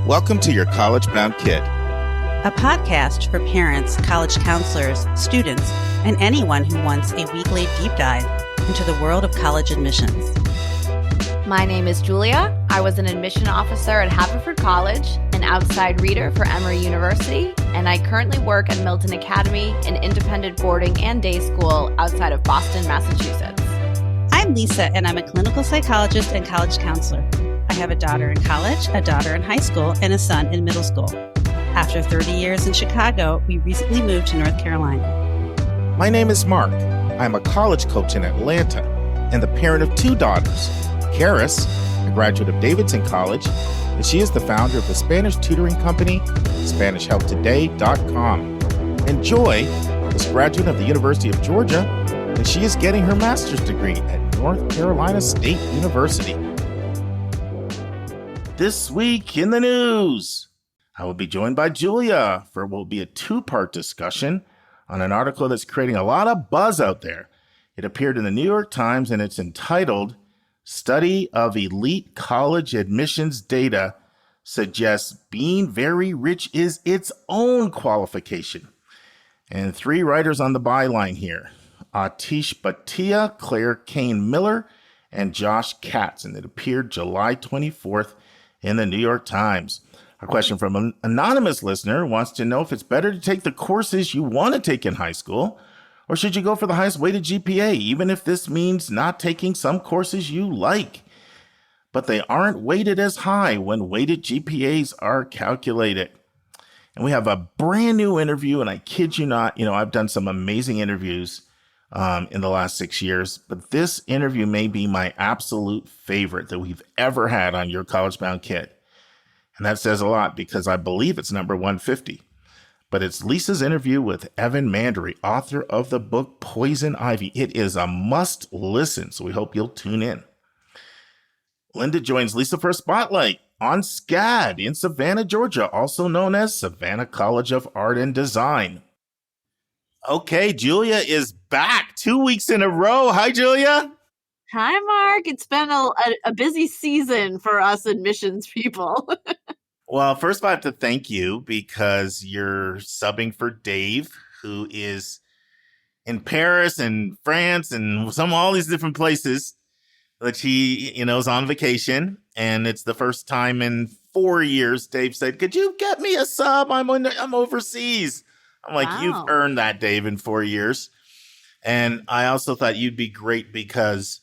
Welcome to Your College Bound Kid, a podcast for parents, college counselors, students, and anyone who wants a weekly deep dive into the world of college admissions. My name is Julia. I was an admission officer at Haverford College, an outside reader for Emory University, and I currently work at Milton Academy, an independent boarding and day school outside of Boston, Massachusetts. I'm Lisa, and I'm a clinical psychologist and college counselor. I have a daughter in college, a daughter in high school, and a son in middle school. After 30 years in Chicago, we recently moved to North Carolina. My name is Mark. I'm a college coach in Atlanta and the parent of two daughters. Karis, a graduate of Davidson College, and she is the founder of the Spanish tutoring company, SpanishHelpToday.com. And Joy is a graduate of the University of Georgia, and she is getting her master's degree at North Carolina State University. This week in the news, I will be joined by Julia for what will be a two-part discussion on an article that's creating a lot of buzz out there. It appeared in the New York Times, and it's entitled, Study of Elite College Admissions Data Suggests Being Very Rich is Its Own Qualification. And three writers on the byline here, Aatish Bhatia, Claire Cain Miller, and Josh Katz, and it appeared July 24th in the New York Times. A question from an anonymous listener wants to know if it's better to take the courses you want to take in high school, or should you go for the highest weighted GPA, even if this means not taking some courses you like, but they aren't weighted as high when weighted GPAs are calculated. And we have a brand new interview, and I kid you not, I've done some amazing interviews in the last 6 years, but this interview may be my absolute favorite that we've ever had on Your College Bound Kid. And that says a lot because I believe it's number 150. But it's Lisa's interview with Evan Mandery, author of the book Poison Ivy. It is a must listen, so we hope you'll tune in. Lynda joins Lisa for a spotlight on SCAD in Savannah, Georgia, also known as Savannah College of Art and Design. Okay, Julia is back 2 weeks in a row. Hi, Julia. Hi, Mark. It's been a busy season for us admissions people. Well, first of all, I have to thank you because you're subbing for Dave, who is in Paris and France and all these different places that he, is on vacation. And it's the first time in 4 years Dave said, could you get me a sub? I'm overseas. I'm like, wow. You've earned that, Dave, in 4 years. And I also thought you'd be great because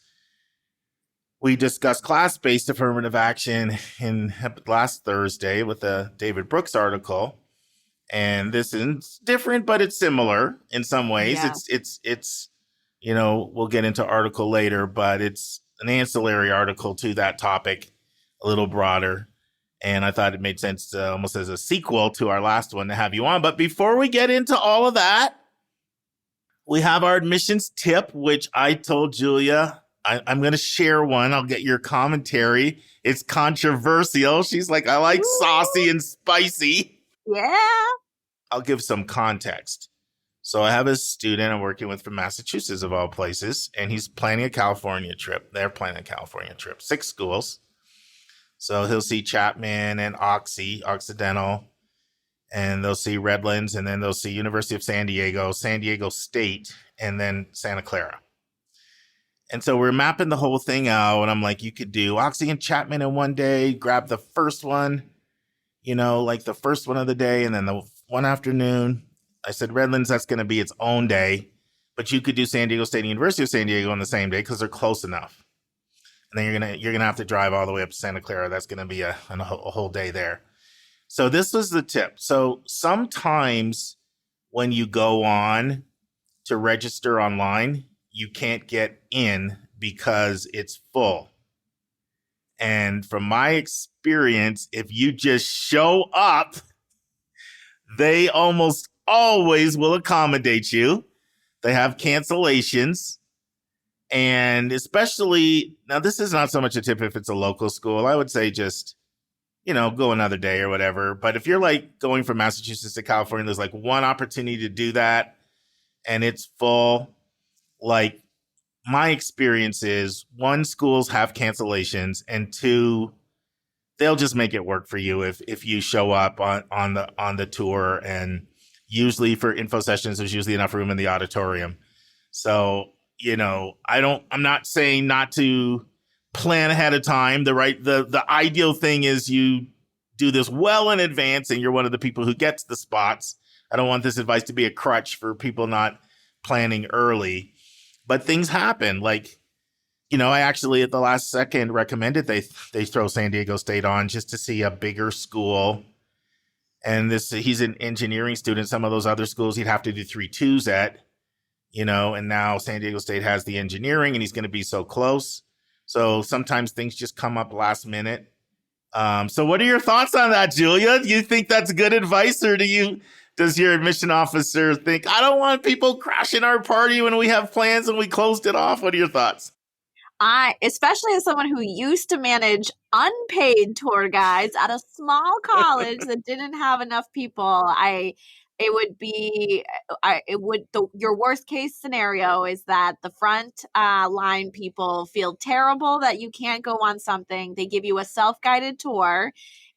we discussed class-based affirmative action in last Thursday with the David Brooks article. And this is different, but it's similar in some ways. Yeah. It's we'll get into article later, but it's an ancillary article to that topic, a little broader. And I thought it made sense almost as a sequel to our last one to have you on. But before we get into all of that, we have our admissions tip, which I told Julia I'm going to share one. I'll get your commentary. It's controversial. She's like, I like saucy and spicy. Yeah. I'll give some context. So I have a student I'm working with from Massachusetts, of all places, and he's planning a California trip. They're planning a California trip, 6 schools. So he'll see Chapman and Occidental, and they'll see Redlands, and then they'll see University of San Diego State, and then Santa Clara. And so we're mapping the whole thing out, and I'm like, you could do Oxy and Chapman in one day, grab the first one, like the first one of the day, and then the one afternoon. I said, Redlands, that's going to be its own day, but you could do San Diego State and University of San Diego on the same day because they're close enough. And then you're gonna have to drive all the way up to Santa Clara. That's going to be a whole day there. So this was the tip. So sometimes when you go on to register online, you can't get in because it's full. And from my experience, if you just show up, they almost always will accommodate you. They have cancellations. And especially, now this is not so much a tip if it's a local school. I would say just, go another day or whatever. But if you're like going from Massachusetts to California, there's like one opportunity to do that and it's full. Like my experience is 1, schools have cancellations, and 2, they'll just make it work for you if you show up on the tour. And usually for info sessions, there's usually enough room in the auditorium. So, I'm not saying not to plan ahead of time. The ideal thing is you do this well in advance and you're one of the people who gets the spots. I don't want this advice to be a crutch for people not planning early, but things happen. Like, I actually at the last second recommended they throw San Diego State on just to see a bigger school. And he's an engineering student. Some of those other schools he'd have to do 3-2s at, and now San Diego State has the engineering and he's going to be so close. So sometimes things just come up last minute. So what are your thoughts on that, Julia? Do you think that's good advice, or does your admission officer think, I don't want people crashing our party when we have plans and we closed it off? What are your thoughts? Especially as someone who used to manage unpaid tour guides at a small college that didn't have enough people, your worst case scenario is that the front line people feel terrible that you can't go on something. They give you a self-guided tour.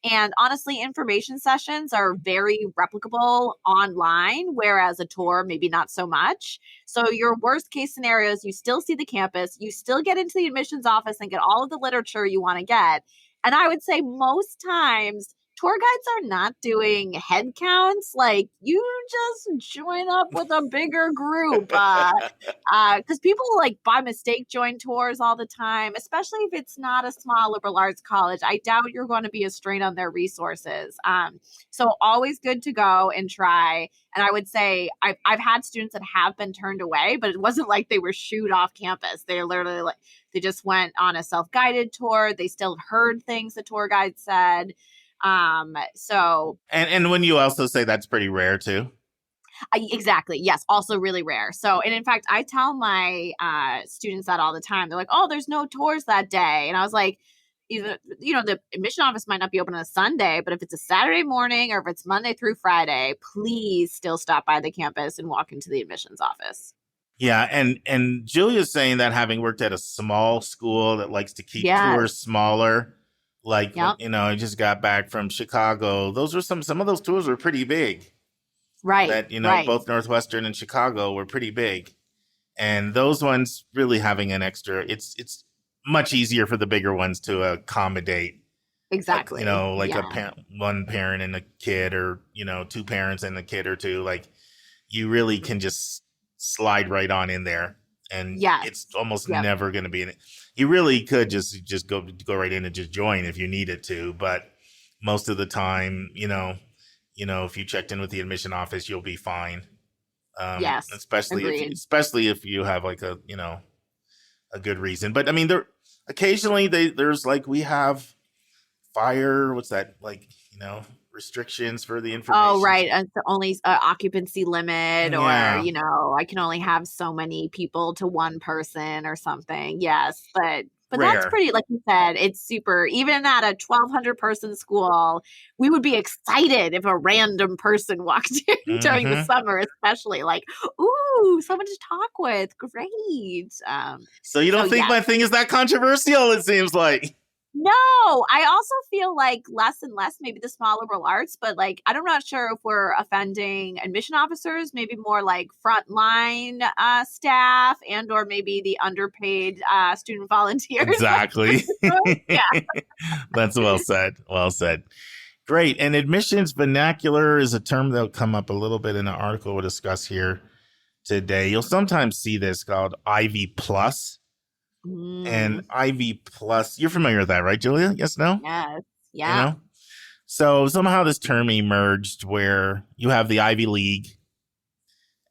And honestly, information sessions are very replicable online, whereas a tour, maybe not so much. So your worst case scenario is you still see the campus, you still get into the admissions office and get all of the literature you want to get. And I would say most times, tour guides are not doing head counts. Like, you just join up with a bigger group. Because people by mistake join tours all the time, especially if it's not a small liberal arts college. I doubt you're going to be a strain on their resources. So always good to go and try. And I would say I've had students that have been turned away, but it wasn't like they were shooed off campus. They're literally they just went on a self-guided tour. They still heard things the tour guide said. And when you also say that's pretty rare too. Exactly. Yes. Also really rare. So, and in fact, I tell my students that all the time. They're like, oh, there's no tours that day. And I was like, either, the admission office might not be open on a Sunday, but if it's a Saturday morning or if it's Monday through Friday, please still stop by the campus and walk into the admissions office. Yeah. And Julia's saying that having worked at a small school that likes to keep tours smaller. Like, I just got back from Chicago. Those were some of those tours were pretty big. Right. That, both Northwestern and Chicago were pretty big. And those ones really having an extra, it's much easier for the bigger ones to accommodate. Exactly. One parent and a kid, or, two parents and a kid or two. Like, you really can just slide right on in there. And it's almost never going to be in it. You really could just go right in and just join if you needed to. But most of the time, if you checked in with the admission office, you'll be fine. Yes. Especially if you have a good reason. But I mean, occasionally there's we have fire. What's that? Restrictions for the information. Oh, right. And so only occupancy limit, or, I can only have so many people to one person or something. Yes. But that's pretty, like you said, it's super, even at a 1,200 person school, we would be excited if a random person walked in during the summer, especially ooh, someone to talk with. Great. So you don't think my thing is that controversial, it seems like. No, I also feel less and less, maybe the small liberal arts, but I'm not sure if we're offending admission officers, maybe more frontline staff or maybe the underpaid student volunteers. Exactly. Yeah. That's well said. Well said. Great. And admissions vernacular is a term that will come up a little bit in an article we'll discuss here today. You'll sometimes see this called Ivy Plus. And Ivy Plus, you're familiar with that, right, Julia? Yes, no? Yes. Yeah. So somehow this term emerged where you have the Ivy League,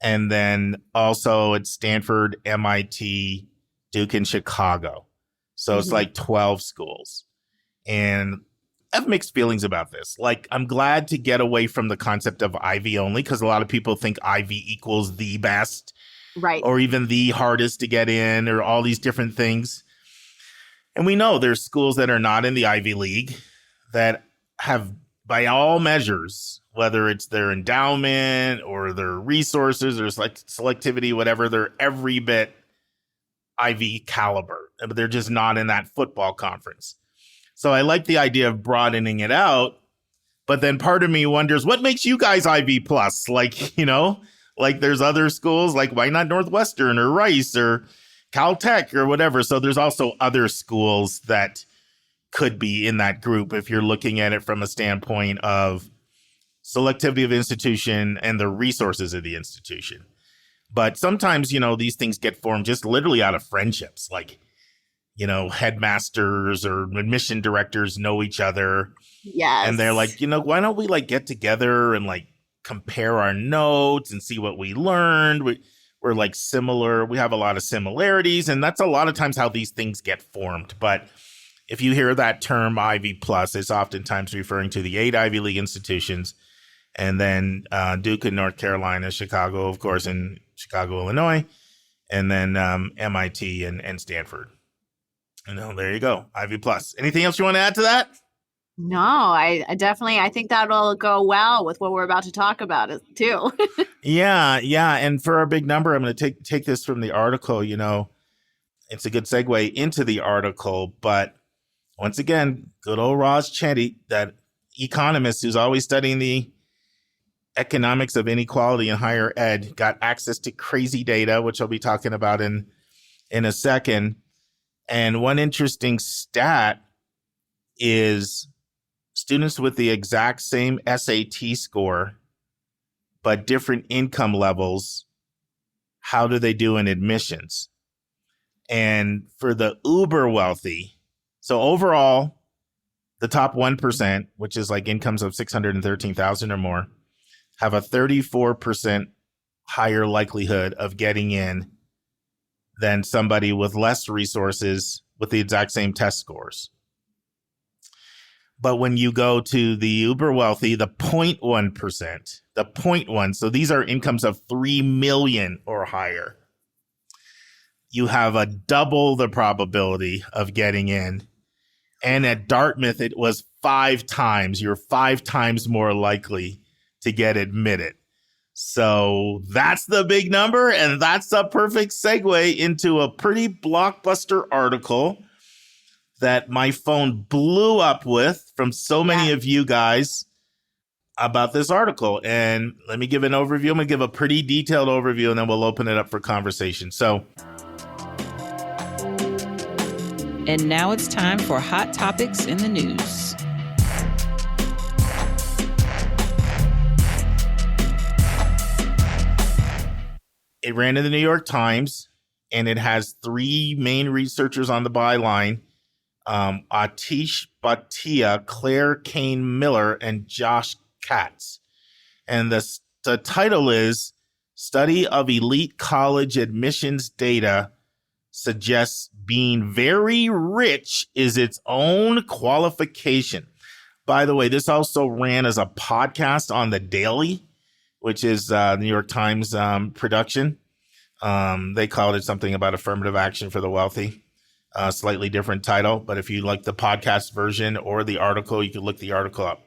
and then also at Stanford, MIT, Duke, and Chicago. So it's 12 schools. And I have mixed feelings about this. I'm glad to get away from the concept of Ivy only, because a lot of people think Ivy equals the best. Right. Or even the hardest to get in, or all these different things. And we know there's schools that are not in the Ivy League that have, by all measures, whether it's their endowment or their resources or selectivity, whatever, they're every bit Ivy caliber, but they're just not in that football conference. So I like the idea of broadening it out. But then part of me wonders, what makes you guys Ivy plus? Like, like there's other schools, like why not Northwestern or Rice or Caltech or whatever? So there's also other schools that could be in that group if you're looking at it from a standpoint of selectivity of institution and the resources of the institution. But sometimes, these things get formed just literally out of friendships. Like, headmasters or admission directors know each other. Yes. And they're like, why don't we like get together and like compare our notes and see what we learned? We're like similar. We have a lot of similarities. And that's a lot of times how these things get formed. But if you hear that term Ivy plus, it's oftentimes referring to the 8 Ivy League institutions. And then Duke in North Carolina, Chicago, of course, in Chicago, Illinois, and then MIT and Stanford. There you go. Ivy plus. Anything else you want to add to that? No, I definitely, I think that'll go well with what we're about to talk about too. Yeah. And for our big number, I'm going to take this from the article. It's a good segue into the article. But once again, good old Ross Chetty, that economist who's always studying the economics of inequality in higher ed, got access to crazy data, which I'll be talking about in a second. And one interesting stat is students with the exact same SAT score, but different income levels, how do they do in admissions? And for the uber wealthy, so overall, the top 1%, which is like incomes of $613,000 or more, have a 34% higher likelihood of getting in than somebody with less resources with the exact same test scores. But when you go to the uber wealthy, the 0.1%, so these are incomes of 3 million or higher, you have a double the probability of getting in. And at Dartmouth, it was 5 times. You're 5 times more likely to get admitted. So that's the big number, and that's a perfect segue into a pretty blockbuster article that my phone blew up with from so many of you guys about this article. And let me give an overview. I'm going to give a pretty detailed overview, and then we'll open it up for conversation. So, and now it's time for Hot Topics in the News. It ran in the New York Times, and it has 3 main researchers on the byline, Aatish Bhatia, Claire Cain Miller, and Josh Katz. And the title is Study of Elite College Admissions Data Suggests Being Very Rich is Its Own Qualification. By the way, this also ran as a podcast on The Daily, which is the New York Times production. They called it something about affirmative action for the wealthy. Slightly different title, but if you like the podcast version or the article, you can look the article up.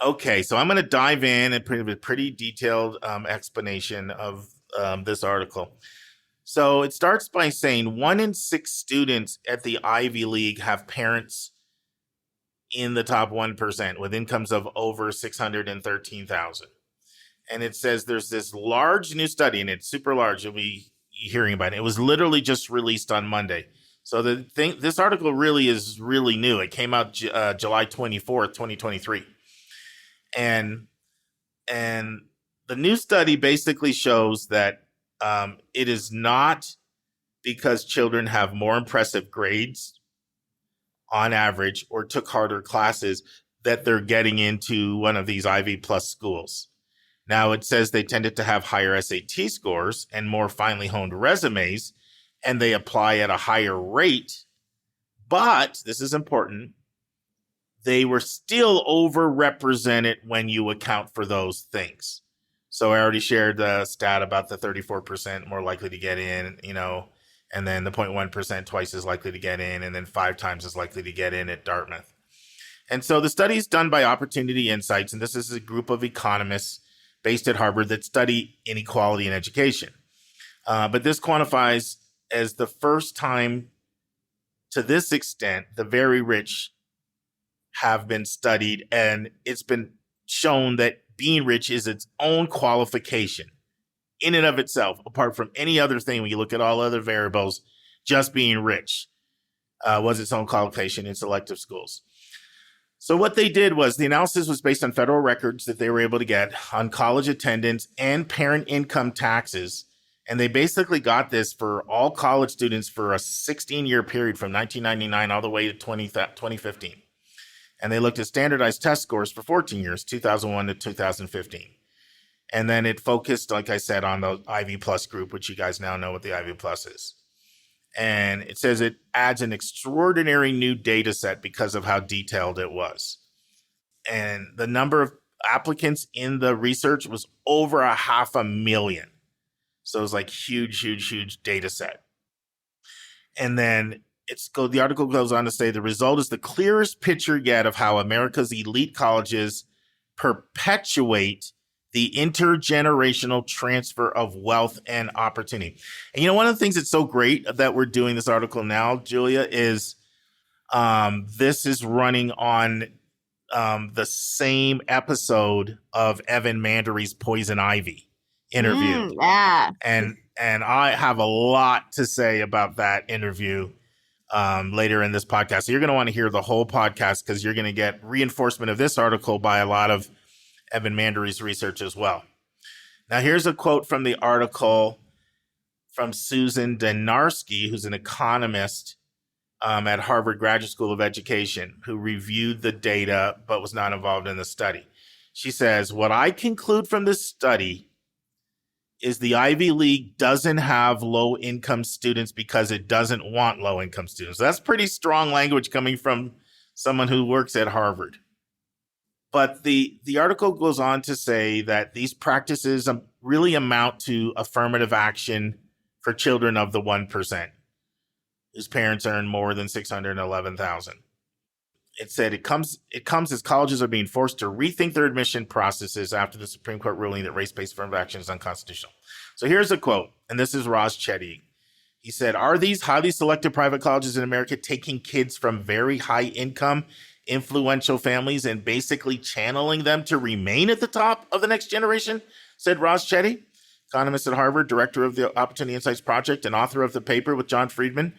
Okay, so I'm going to dive in and put a pretty detailed explanation of this article. So it starts by saying 1 in 6 students at the Ivy League have parents in the top 1% with incomes of over $613,000. And it says there's this large new study, and it's super large. You'll be hearing about it. It was literally just released on Monday. So this article really is really new. It came out July 24th, 2023. And the new study basically shows that it is not because children have more impressive grades on average or took harder classes that they're getting into one of these Ivy plus schools. Now, it says they tended to have higher SAT scores and more finely honed resumes, and they apply at a higher rate. But, this is important, they were still overrepresented when you account for those things. So I already shared the stat about the 34% more likely to get in, and then the 0.1% twice as likely to get in, and then 5 times as likely to get in at Dartmouth. And so the study is done by Opportunity Insights, and this is a group of economists based at Harvard that study inequality in education. But this quantifies as the first time to this extent, the very rich have been studied, and it's been shown that being rich is its own qualification in and of itself, apart from any other thing. When you look at all other variables, just being rich was its own qualification in selective schools. So what they did was the analysis was based on federal records that they were able to get on college attendance and parent income taxes. And they basically got this for all college students for a 16-year period from 1999 all the way to 2015. And they looked at standardized test scores for 14 years, 2001 to 2015. And then it focused, like I said, on the Ivy Plus group, which you guys now know what the Ivy Plus is. And it says it adds an extraordinary new data set because of how detailed it was. And the number of applicants in the research was over 500,000. So it was like huge data set. And then the article goes on to say the result is the clearest picture yet of how America's elite colleges perpetuate the intergenerational transfer of wealth and opportunity. And one of the things that's so great that we're doing this article now, Julia, is this is running on the same episode of Evan Mandery's Poison Ivy interview. Yeah. And I have a lot to say about that interview later in this podcast. So you're going to want to hear the whole podcast because you're going to get reinforcement of this article by a lot of Evan Mandery's research as well. Now, here's a quote from the article from Susan Dynarski, who's an economist at Harvard Graduate School of Education, who reviewed the data but was not involved in the study. She says, "What I conclude from this study is the Ivy League doesn't have low-income students because it doesn't want low-income students." That's pretty strong language coming from someone who works at Harvard. But the article goes on to say that these practices really amount to affirmative action for children of the 1% whose parents earn more than $611,000. It said it comes as colleges are being forced to rethink their admission processes after the Supreme Court ruling that race-based affirmative action is unconstitutional. So here's a quote, and this is Ross Chetty. He said, "Are these highly selective private colleges in America taking kids from very high income, influential families and basically channeling them to remain at the top of the next generation?" said Ross Chetty, economist at Harvard, director of the Opportunity Insights Project, and author of the paper with John Friedman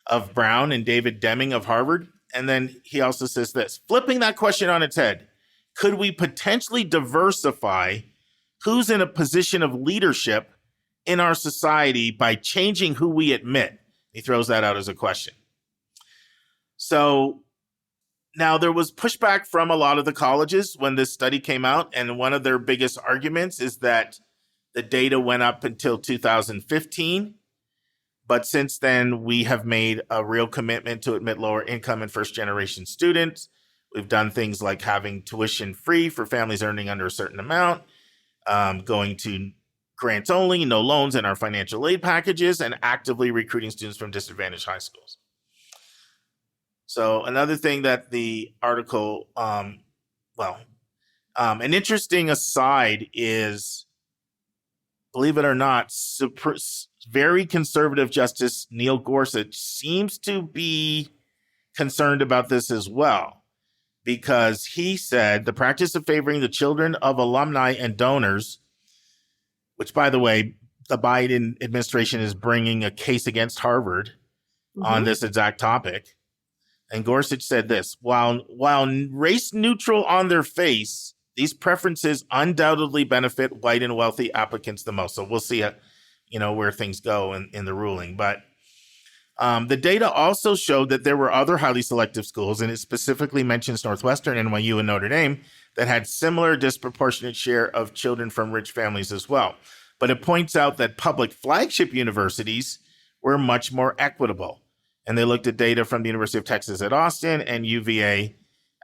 of Brown and David Deming of Harvard. And then he also says this, flipping that question on its head, could we potentially diversify who's in a position of leadership in our society by changing who we admit? He throws that out as a question. So now there was pushback from a lot of the colleges when this study came out. And one of their biggest arguments is that the data went up until 2015. But since then, we have made a real commitment to admit lower income and first generation students. We've done things like having tuition free for families earning under a certain amount, going to grants only, no loans in our financial aid packages, and actively recruiting students from disadvantaged high schools. So another thing that the article, an interesting aside is, believe it or not, very conservative Justice Neil Gorsuch seems to be concerned about this as well, because he said the practice of favoring the children of alumni and donors, which, by the way, the Biden administration is bringing a case against Harvard on this exact topic. And Gorsuch said this, while race neutral on their face, these preferences undoubtedly benefit white and wealthy applicants the most. So we'll see where things go in the ruling. But the data also showed that there were other highly selective schools, and it specifically mentions Northwestern, NYU, and Notre Dame, that had similar disproportionate share of children from rich families as well. But it points out that public flagship universities were much more equitable. And they looked at data from the University of Texas at Austin and UVA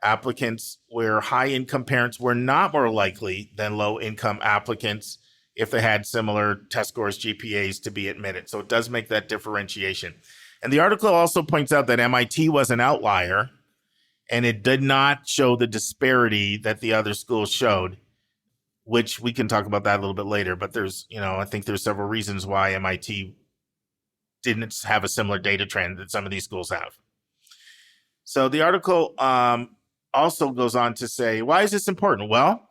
applicants where high-income parents were not more likely than low-income applicants if they had similar test scores, GPAs, to be admitted. So it does make that differentiation. And the article also points out that MIT was an outlier, and it did not show the disparity that the other schools showed, which we can talk about that a little bit later. But there's, I think there's several reasons why MIT didn't have a similar data trend that some of these schools have. So the article also goes on to say, why is this important? Well,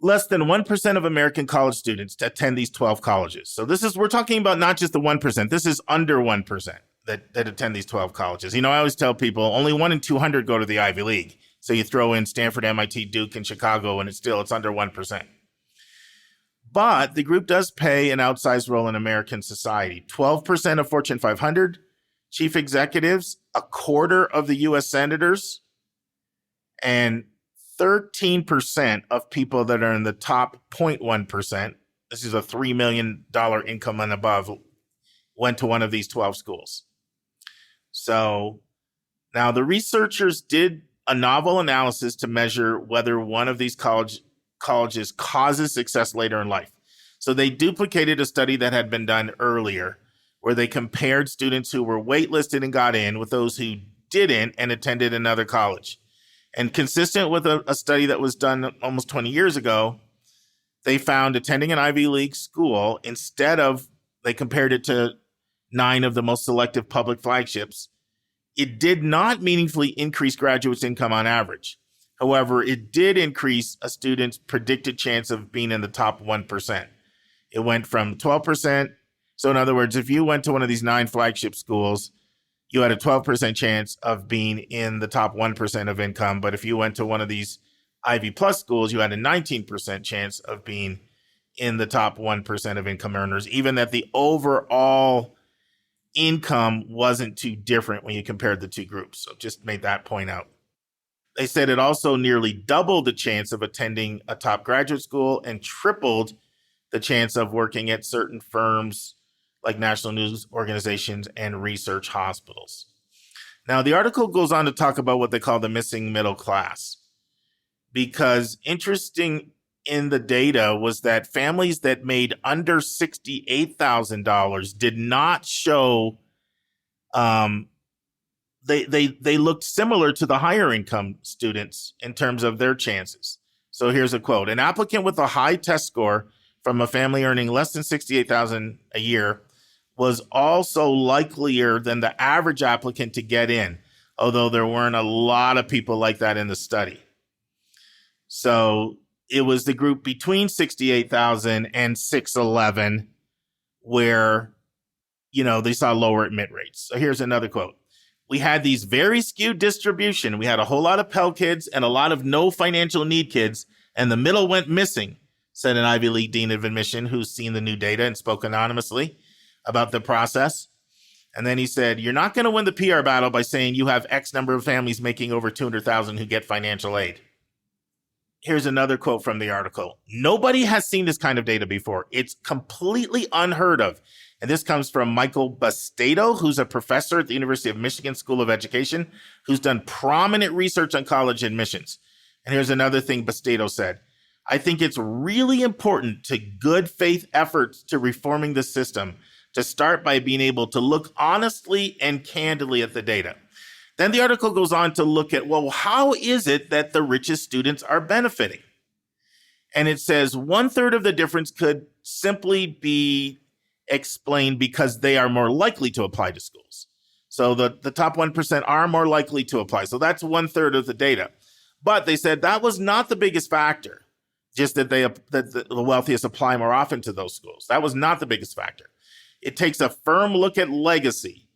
less than 1% of American college students attend these 12 colleges. So we're talking about not just the 1%. This is under 1% that attend these 12 colleges. I always tell people only 1 in 200 go to the Ivy League. So you throw in Stanford, MIT, Duke, and Chicago, and it's under 1%. But the group does play an outsized role in American society. 12% of Fortune 500 chief executives, a quarter of the U.S. senators, and 13% of people that are in the top 0.1%, this is a $3 million income and above, went to one of these 12 schools. So now the researchers did a novel analysis to measure whether one of these colleges causes success later in life. So they duplicated a study that had been done earlier, where they compared students who were waitlisted and got in with those who didn't and attended another college. And consistent with a study that was done almost 20 years ago, they found attending an Ivy League school, they compared it to 9 of the most selective public flagships, it did not meaningfully increase graduates' income on average. However, it did increase a student's predicted chance of being in the top 1%. It went from 12%. So in other words, if you went to one of these 9 flagship schools, you had a 12% chance of being in the top 1% of income. But if you went to one of these Ivy Plus schools, you had a 19% chance of being in the top 1% of income earners, even that the overall income wasn't too different when you compared the two groups. So just made that point out. They said it also nearly doubled the chance of attending a top graduate school and tripled the chance of working at certain firms like national news organizations and research hospitals. Now, the article goes on to talk about what they call the missing middle class, because interesting in the data was that families that made under $68,000 did not show, they looked similar to the higher income students in terms of their chances. So here's a quote. An applicant with a high test score from a family earning less than $68,000 a year was also likelier than the average applicant to get in, although there weren't a lot of people like that in the study. So it was the group between 68,000 and 611 where, they saw lower admit rates. So here's another quote. We had these very skewed distribution. We had a whole lot of Pell kids and a lot of no financial need kids, and the middle went missing, said an Ivy League dean of admission who's seen the new data and spoke anonymously about the process. And then he said, you're not going to win the PR battle by saying you have X number of families making over 200,000 who get financial aid. Here's another quote from the article. Nobody has seen this kind of data before. It's completely unheard of. And this comes from Michael Bastedo, who's a professor at the University of Michigan School of Education, who's done prominent research on college admissions. And here's another thing Bastedo said. I think it's really important to good faith efforts to reforming the system to start by being able to look honestly and candidly at the data. Then the article goes on to look at, well, how is it that the richest students are benefiting? And it says 1/3 of the difference could simply be explained because they are more likely to apply to schools. So the top 1% are more likely to apply. So that's 1/3 of the data. But they said that was not the biggest factor, just that the wealthiest apply more often to those schools. That was not the biggest factor. It takes a firm look at legacy,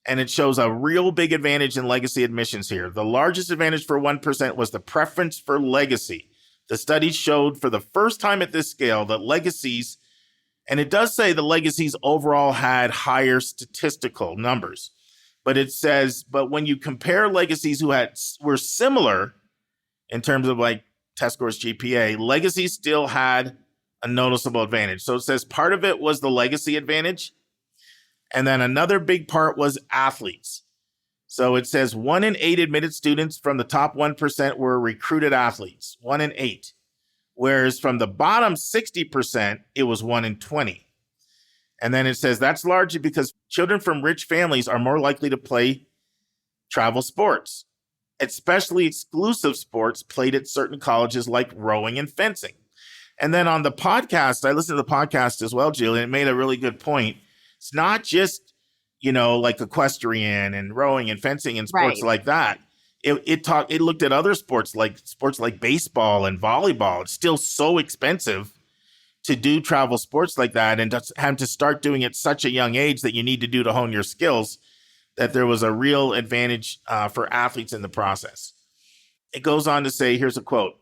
and it shows a real big advantage in legacy admissions here. The largest advantage for 1% was the preference for legacy. The study showed for the first time at this scale that legacies, and it does say the legacies overall had higher statistical numbers, but it says, but when you compare legacies who were similar in terms of like test scores, GPA, legacies still had a noticeable advantage. So it says part of it was the legacy advantage. And then another big part was athletes. So it says 1 in 8 admitted students from the top 1% were recruited athletes, 1 in 8. Whereas from the bottom 60%, it was 1 in 20. And then it says that's largely because children from rich families are more likely to play travel sports, especially exclusive sports played at certain colleges like rowing and fencing. And then on the podcast, I listened to the podcast as well, Julie, and it made a really good point It's not just, like equestrian and rowing and fencing and sports Right. like that. It looked at other sports like baseball and volleyball. It's still so expensive to do travel sports like that, and have to start doing it at such a young age that you need to do to hone your skills, that there was a real advantage for athletes in the process. It goes on to say, here's a quote: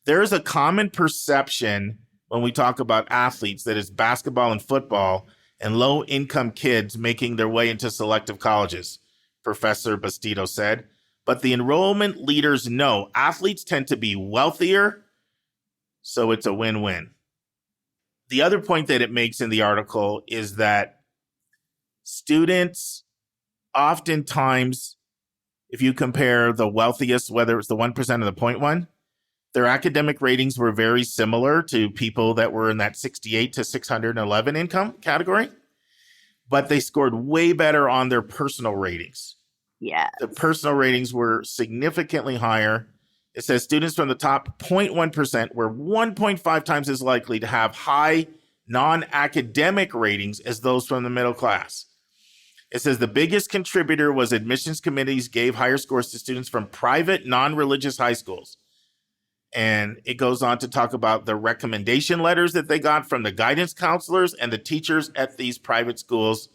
"There is a common perception when we talk about athletes that it's basketball and football and low-income kids making their way into selective colleges," Professor Bastido said. "But the enrollment leaders know athletes tend to be wealthier, so it's a win-win." The other point that it makes in the article is that students oftentimes, if you compare the wealthiest, whether it's the 1% or the 0.1, their academic ratings were very similar to people that were in that 68 to 611 income category, but they scored way better on their personal ratings. Yeah. The personal ratings were significantly higher. It says students from the top 0.1% were 1.5 times as likely to have high non-academic ratings as those from the middle class. It says the biggest contributor was admissions committees gave higher scores to students from private non-religious high schools. And it goes on to talk about the recommendation letters that they got from the guidance counselors, and the teachers at these private schools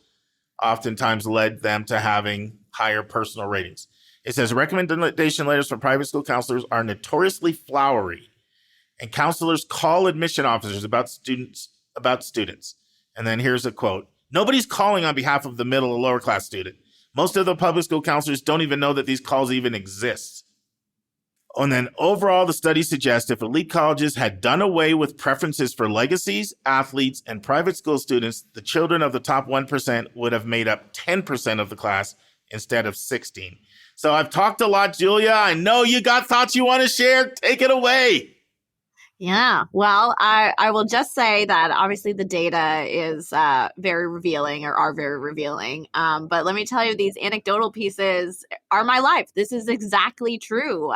oftentimes led them to having higher personal ratings. It says recommendation letters from private school counselors are notoriously flowery, and counselors call admission officers about students. And then here's a quote: "Nobody's calling on behalf of the middle or lower class student. Most of the public school counselors don't even know that these calls even exist." And then overall, the study suggests if elite colleges had done away with preferences for legacies, athletes, and private school students, the children of the top 1% would have made up 10% of the class instead of 16. So I've talked a lot, Julia. I know you got thoughts you want to share. Take it away. Yeah, well, I will just say that obviously the data is very revealing, or are very revealing. But let me tell you, these anecdotal pieces are my life. This is exactly true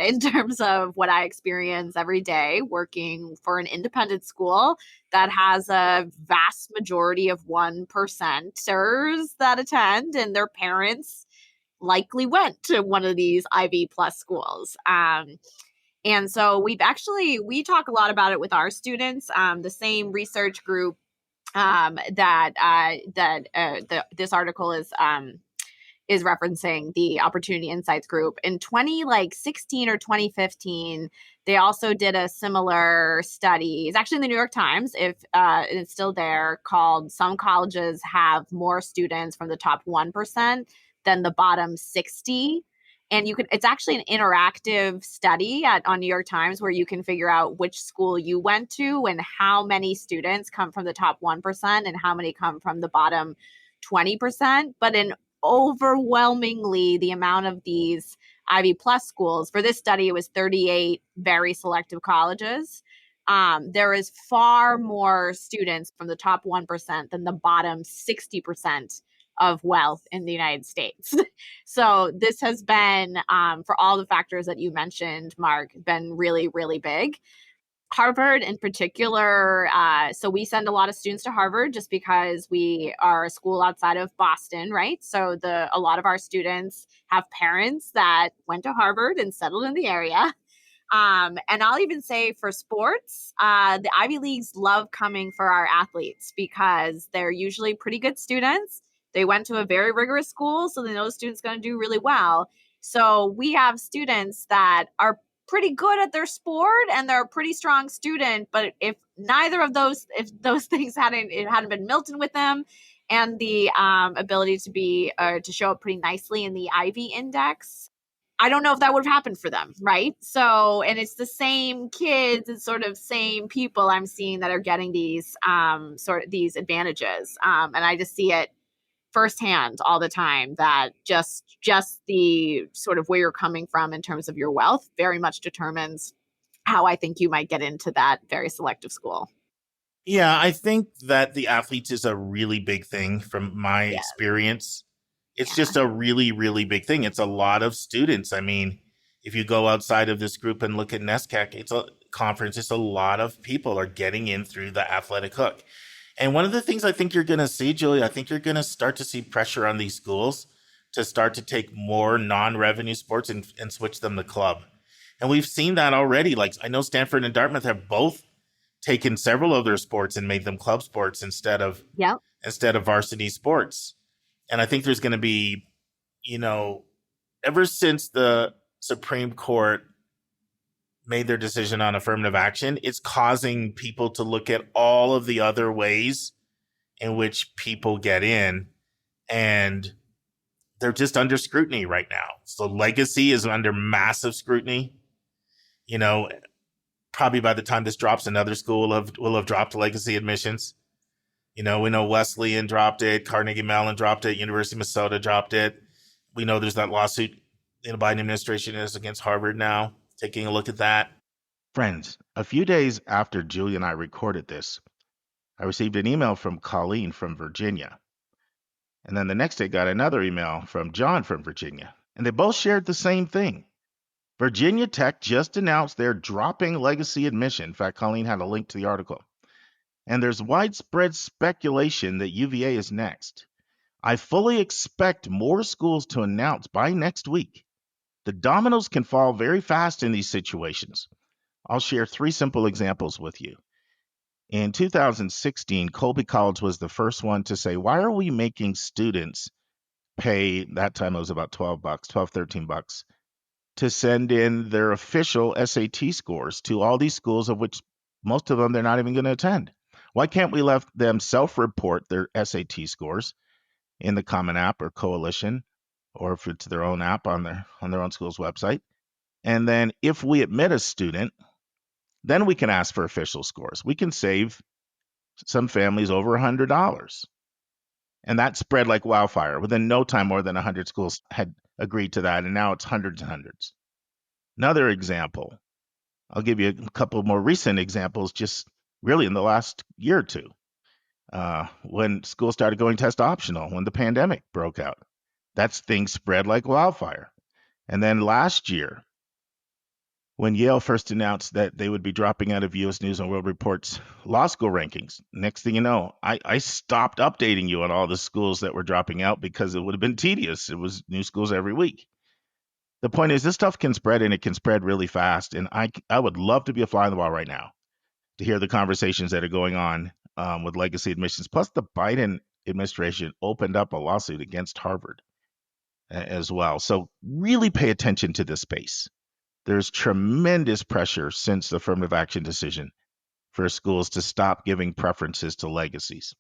in terms of what I experience every day working for an independent school that has a vast majority of 1%ers that attend, and their parents likely went to one of these Ivy Plus schools. And so we talk a lot about it with our students. The same research group this article is referencing, the Opportunity Insights group, in 2016 or 2015, they also did a similar study. It's actually in the New York Times, if it's still there, called "Some Colleges Have More Students from the Top 1% Than the Bottom 60." And it's actually an interactive study on New York Times where you can figure out which school you went to and how many students come from the top 1% and how many come from the bottom 20%. But overwhelmingly, the amount of these Ivy Plus schools, for this study, it was 38 very selective colleges. There is far more students from the top 1% than the bottom 60% of wealth in the United States. So this has been, for all the factors that you mentioned, Mark, been really, really big. Harvard in particular, so we send a lot of students to Harvard just because we are a school outside of Boston, right? So a lot of our students have parents that went to Harvard and settled in the area. And I'll even say for sports, the Ivy Leagues love coming for our athletes because they're usually pretty good students. They went to a very rigorous school, so they know the student's going to do really well. So we have students that are pretty good at their sport and they're a pretty strong student. But if those things hadn't been Milton with them, and the ability to show up pretty nicely in the Ivy Index, I don't know if that would have happened for them, right? So, and it's the same kids and sort of same people I'm seeing that are getting these these advantages, and I just see it firsthand all the time, that just the sort of where you're coming from in terms of your wealth very much determines how I think you might get into that very selective school. Yeah, I think that the athletes is a really big thing from my experience. It's just a really, really big thing. It's a lot of students. I mean, if you go outside of this group and look at NESCAC, it's a conference. It's a lot of people are getting in through the athletic hook. And one of the things I think you're going to see, Julie, I think you're going to start to see pressure on these schools to start to take more non-revenue sports and switch them to club. And we've seen that already. Like, I know Stanford and Dartmouth have both taken several of their sports and made them club sports instead of varsity sports. And I think there's going to be, ever since the Supreme Court made their decision on affirmative action, it's causing people to look at all of the other ways in which people get in, and they're just under scrutiny right now. So legacy is under massive scrutiny. Probably by the time this drops, another school will have dropped legacy admissions. We know Wesleyan dropped it, Carnegie Mellon dropped it, University of Minnesota dropped it. We know there's that lawsuit the Biden administration is against Harvard now. Taking a look at that. Friends, a few days after Julie and I recorded this, I received an email from Colleen from Virginia. And then the next day got another email from John from Virginia. And they both shared the same thing. Virginia Tech just announced they're dropping legacy admission. In fact, Colleen had a link to the article. And there's widespread speculation that UVA is next. I fully expect more schools to announce by next week. The dominoes can fall very fast in these situations. I'll share 3 simple examples with you. In 2016, Colby College was the first one to say, why are we making students pay, that time it was about $12, $13, to send in their official SAT scores to all these schools, of which most of them they're not even going to attend? Why can't we let them self-report their SAT scores in the Common App or Coalition, or if it's their own app on their own school's website? And then if we admit a student, then we can ask for official scores. We can save some families over $100. And that spread like wildfire. Within no time, more than 100 schools had agreed to that, and now it's hundreds and hundreds. Another example, I'll give you a couple more recent examples, just really in the last year or two. When schools started going test optional, when the pandemic broke out, that's things spread like wildfire. And then last year, when Yale first announced that they would be dropping out of U.S. News and World Report's law school rankings, next thing you know, I stopped updating you on all the schools that were dropping out because it would have been tedious. It was new schools every week. The point is, this stuff can spread, and it can spread really fast. And I would love to be a fly on the wall right now to hear the conversations that are going on with legacy admissions. Plus, the Biden administration opened up a lawsuit against Harvard as well. So really pay attention to this space. There's tremendous pressure since the affirmative action decision for schools to stop giving preferences to legacies.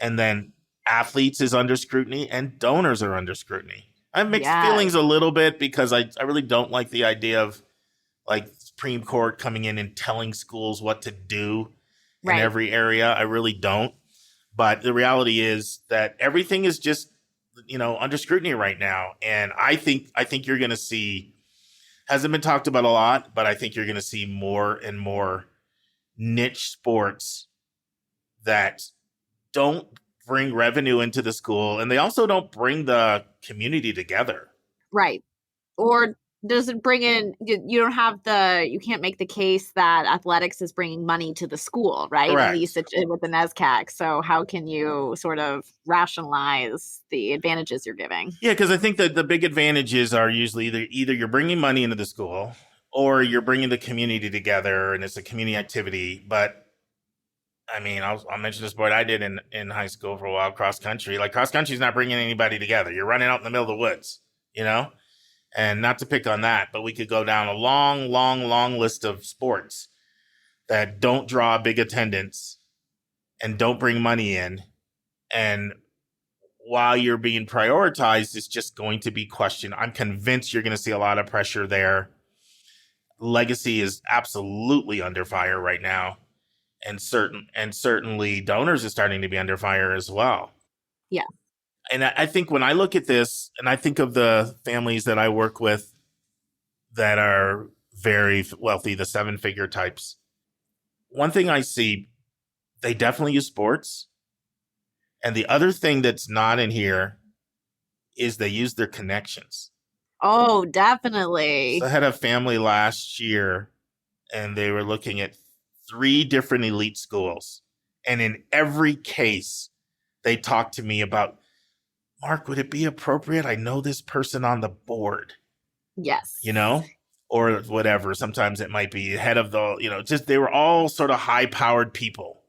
And then athletes is under scrutiny and donors are under scrutiny. I have mixed feelings a little bit because I really don't like the idea of like Supreme Court coming in and telling schools what to do in every area. I really don't. But the reality is that everything is just, under scrutiny right now. And I think you're going to see, hasn't been talked about a lot, but I think you're going to see more and more niche sports that don't bring revenue into the school, and they also don't bring the community together. Right. Or does it bring in, you can't make the case that athletics is bringing money to the school, right? Correct. At least with the NESCAC. So how can you sort of rationalize the advantages you're giving? Yeah, because I think that the big advantages are usually either you're bringing money into the school or you're bringing the community together and it's a community activity. But I mean, I'll mention the sport I did in high school for a while, cross country. Like cross country is not bringing anybody together. You're running out in the middle of the woods, And not to pick on that, but we could go down a long, long, long list of sports that don't draw big attendance and don't bring money in. And while you're being prioritized, it's just going to be questioned. I'm convinced you're going to see a lot of pressure there. Legacy is absolutely under fire right now. And certainly donors are starting to be under fire as well. Yeah. And I think when I look at this and I think of the families that I work with that are very wealthy, the 7-figure types, one thing I see, they definitely use sports. And the other thing that's not in here is they use their connections. Oh, definitely. So I had a family last year and they were looking at 3 different elite schools. And in every case, they talk to me about, Mark, would it be appropriate? I know this person on the board, Yes. or whatever. Sometimes it might be head of the, just they were all sort of high-powered people.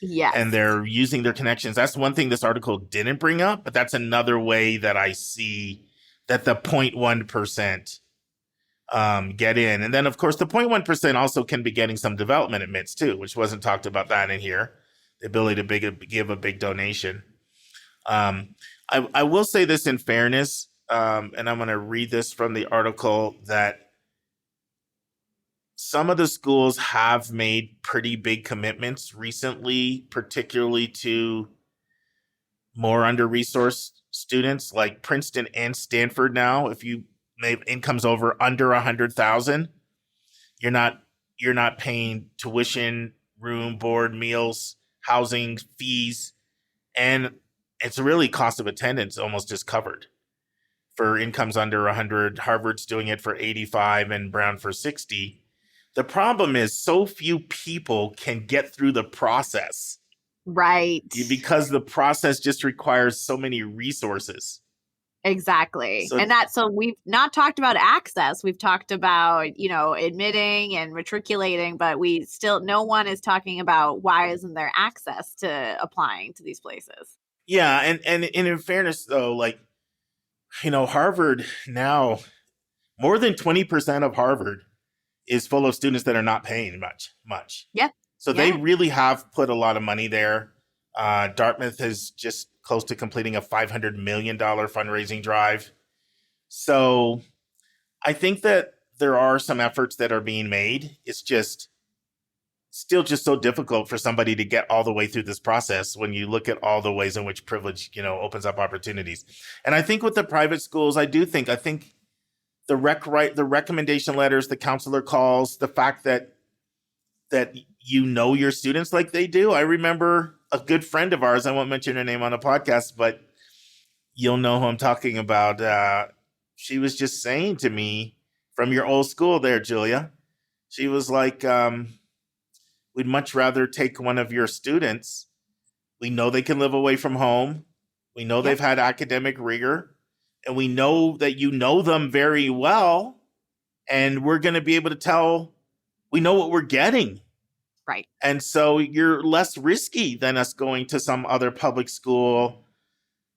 Yes. And they're using their connections. That's one thing this article didn't bring up, but that's another way that I see that the 0.1% get in. And then, of course, the 0.1% also can be getting some development admits too, which wasn't talked about that in here. The ability to give a big donation. I will say this in fairness, and I'm going to read this from the article, that some of the schools have made pretty big commitments recently, particularly to more under-resourced students, like Princeton and Stanford now. If you make incomes over under 100,000, you're not paying tuition, room, board, meals, housing, fees, and it's really cost of attendance almost just covered for incomes under 100. Harvard's doing it for 85 and Brown for 60. The problem is so few people can get through the process. Right. Because the process just requires so many resources. Exactly. So we've not talked about access. We've talked about, admitting and matriculating, but no one is talking about why isn't there access to applying to these places. Yeah. And in fairness, though, Harvard now, more than 20% of Harvard is full of students that are not paying much. Yeah. So they really have put a lot of money there. Dartmouth is just close to completing a $500 million fundraising drive. So I think that there are some efforts that are being made. It's just still just so difficult for somebody to get all the way through this process when you look at all the ways in which privilege, opens up opportunities. And I think with the private schools, I think the recommendation letters, the counselor calls, the fact that your students like they do. I remember a good friend of ours, I won't mention her name on a podcast, but you'll know who I'm talking about. She was just saying to me, from your old school there, Julia, she was like, we'd much rather take one of your students. We know they can live away from home. We know they've had academic rigor. And we know that you know them very well, and we're going to be able to tell, we know what we're getting. Right. And so you're less risky than us going to some other public school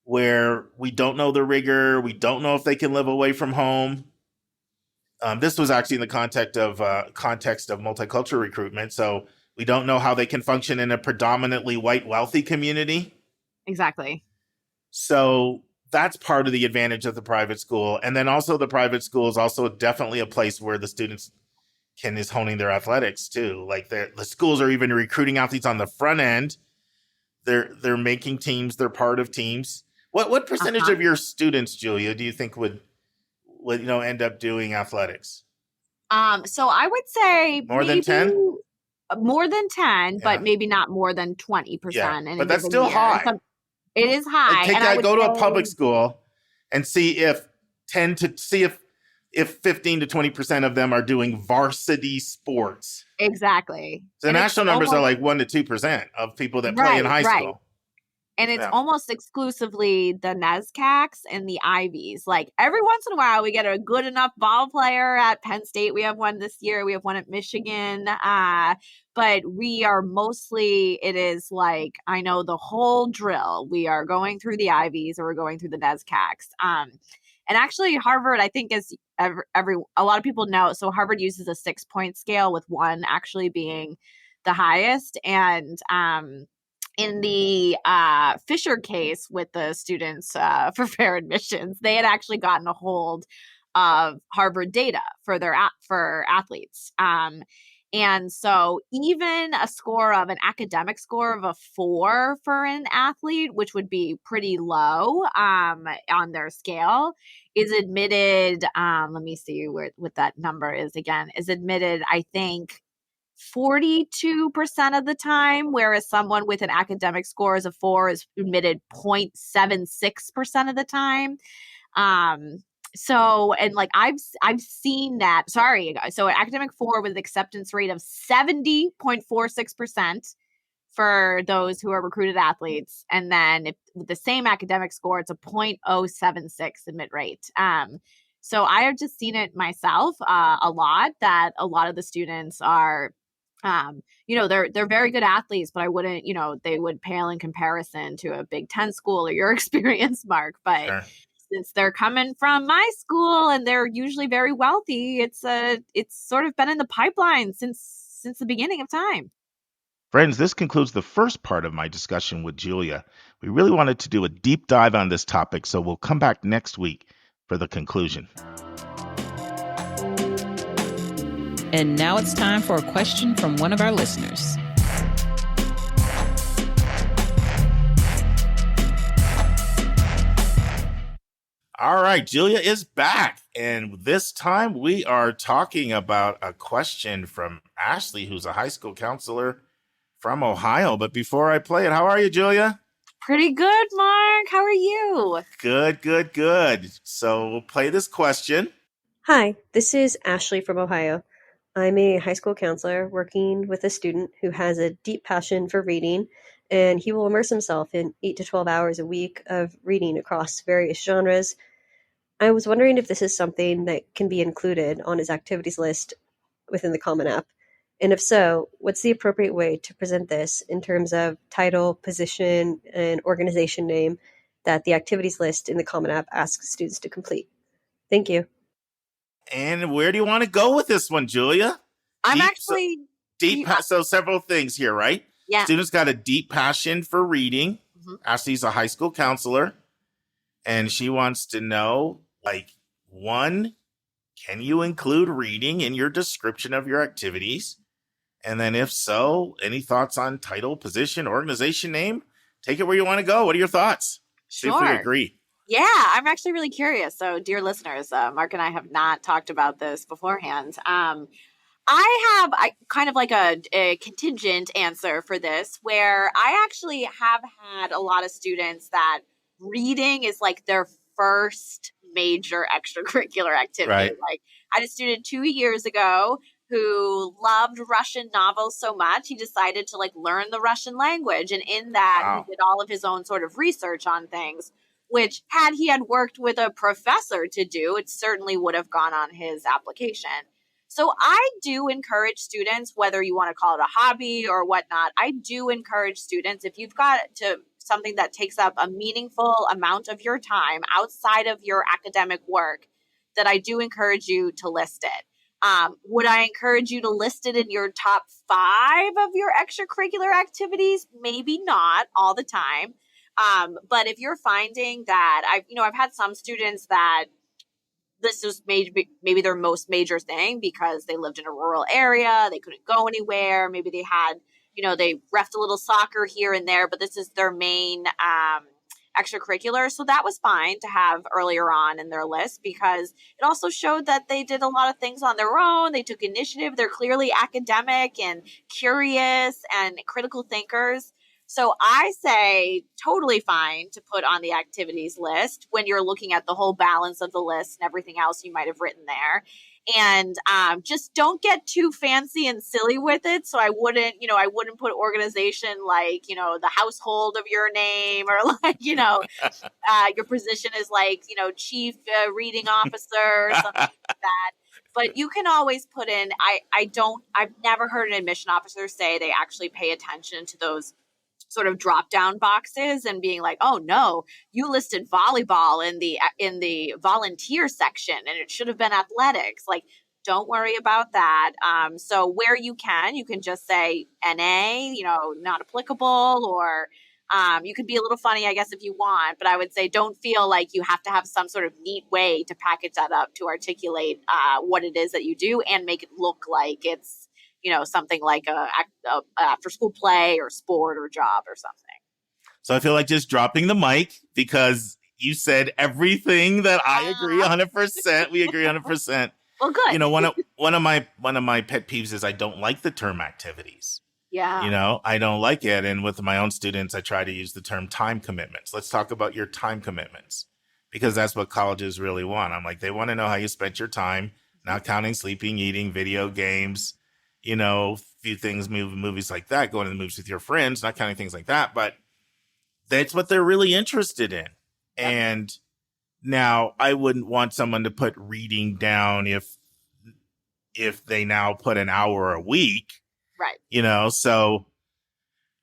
where we don't know the rigor. We don't know if they can live away from home. This was actually in the context of multicultural recruitment. So we don't know how they can function in a predominantly white, wealthy community. Exactly. So that's part of the advantage of the private school. And then also the private school is also definitely a place where the students is honing their athletics too. Like the schools are even recruiting athletes on the front end. They're making teams. They're part of teams. What percentage of your students, Julia, do you think would end up doing athletics? So I would say more than 10? More than 10, but maybe not more than 20%. Yeah, but that's still high. It is high. Go to a public school and see if 15 to 20% of them are doing varsity sports. Exactly. So the national numbers are like 1 to 2% of people that play in high school. And it's almost exclusively the NESCACs and the Ivies. Like every once in a while, we get a good enough ball player at Penn State. We have one this year. We have one at Michigan. But we are mostly, it is like, I know the whole drill. We are going through the Ivies or we're going through the NESCACs. And actually, Harvard, I think, is a lot of people know. So Harvard uses a 6-point scale, with 1 actually being the highest. And in the Fisher case with the students for fair admissions, they had actually gotten a hold of Harvard data for athletes. And so even a score of an academic score of a 4 for an athlete, which would be pretty low on their scale, is admitted, let me see what that number is again, is admitted, I think, 42% of the time, whereas someone with an academic score as a 4 is admitted 0.76% of the time. So, and like I've seen that, so an academic 4 with an acceptance rate of 70.46% for those who are recruited athletes. And then if with the same academic score, it's a 0.076 admit rate. So I have just seen it myself a lot, that a lot of the students are, they're very good athletes, but I wouldn't, they would pale in comparison to a Big Ten school or your experience, Mark. But Sure. since they're coming from my school and they're usually very wealthy, it's sort of been in the pipeline since the beginning of time. Friends, this concludes the first part of my discussion with Julia. We really wanted to do a deep dive on this topic, so we'll come back next week for the conclusion. And now it's time for a question from one of our listeners. All right, Julia is back. And this time we are talking about a question from Ashley, who's a high school counselor from Ohio. But before I play it, how are you, Julia? Pretty good, Mark. How are you? Good, good, good. So we'll play this question. Hi, this is Ashley from Ohio. I'm a high school counselor working with a student who has a deep passion for reading, and he will immerse himself in 8 to 12 hours a week of reading across various genres. I was wondering if this is something that can be included on his activities list within the Common App. And if so, what's the appropriate way to present this in terms of title, position, and organization name that the activities list in the Common App asks students to complete? Thank you. And where do you want to go with this one, Julia? So several things here, right? Yeah. Students got a deep passion for reading. Mhm. Ashley's a high school counselor, and she wants to know, one, can you include reading in your description of your activities? And then if so, any thoughts on title, position, organization name? Take it where you want to go. What are your thoughts? See if we Sure. agree. Yeah, I'm actually really curious. So, dear listeners, Mark and I have not talked about this beforehand. I have kind of like a contingent answer for this, where I actually have had a lot of students that reading is like their first major extracurricular activity. Right. Like, I had a student 2 years ago who loved Russian novels so much, he decided to learn the Russian language. And in that, Wow. he did all of his own sort of research on things, which had he had worked with a professor to do, it certainly would have gone on his application. So I do encourage students, whether you want to call it a hobby or whatnot, I do encourage students, if you've got something that takes up a meaningful amount of your time outside of your academic work, that I do encourage you to list it. Would I encourage you to list it in your top 5 of your extracurricular activities? Maybe not all the time. But if you're finding that I've had some students that this was maybe their most major thing because they lived in a rural area, they couldn't go anywhere. Maybe they had, they reffed a little soccer here and there, but this is their main extracurricular. So that was fine to have earlier on in their list, because it also showed that they did a lot of things on their own. They took initiative. They're clearly academic and curious and critical thinkers. So I say totally fine to put on the activities list when you're looking at the whole balance of the list and everything else you might have written there. And just don't get too fancy and silly with it. So I wouldn't put organization the household of your name, or your position is chief reading officer or something like that. But you can always put in, I've never heard an admission officer say they actually pay attention to those sort of drop down boxes and being like, oh no, you listed volleyball in the volunteer section and it should have been athletics. Don't worry about that. So where you can just say NA, not applicable, or you could be a little funny, I guess, if you want, but I would say don't feel like you have to have some sort of neat way to package that up to articulate what it is that you do and make it look like it's, something like a after school play or sport or job or something. So I feel like just dropping the mic, because you said everything that I agree 100%. We agree 100%. Well, good. One of my pet peeves is I don't like the term activities. Yeah. I don't like it. And with my own students, I try to use the term time commitments. Let's talk about your time commitments, because that's what colleges really want. I'm like, they want to know how you spent your time, not counting sleeping, eating, video games, a few things, movies like that, going to the movies with your friends, not counting things like that, but that's what they're really interested in. Yep. And now I wouldn't want someone to put reading down if they now put an hour a week, Right. So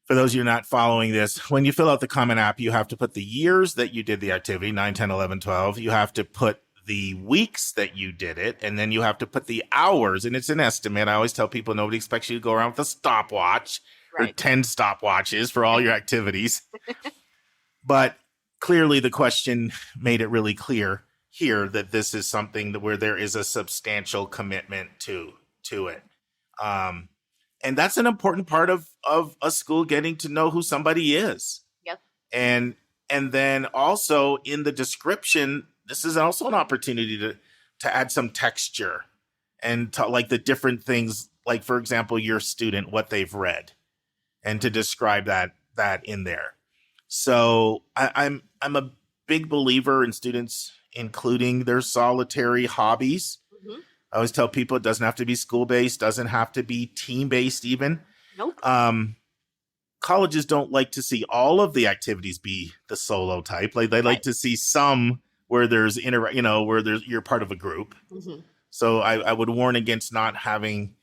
for those of you not following this, when you fill out the Common App, you have to put the years that you did the activity, 9, 10, 11, 12. You have to put the weeks that you did it, and then you have to put the hours, and it's an estimate. I always tell people nobody expects you to go around with a stopwatch or Right. 10 stopwatches for all your activities. But clearly the question made it really clear here that this is something where there is a substantial commitment to it. And that's an important part of a school getting to know who somebody is. Yep. And then also in the description, this is also an opportunity to add some texture and to like the different things, like, for example, your student, what they've read, and to describe that in there. So I'm a big believer in students including their solitary hobbies. Mhm. I always tell people it doesn't have to be school-based, doesn't have to be team-based even. Nope. Colleges don't like to see all of the activities be the solo type. Like they like to see some where there's you're part of a group. Mm-hmm. So I would warn against not having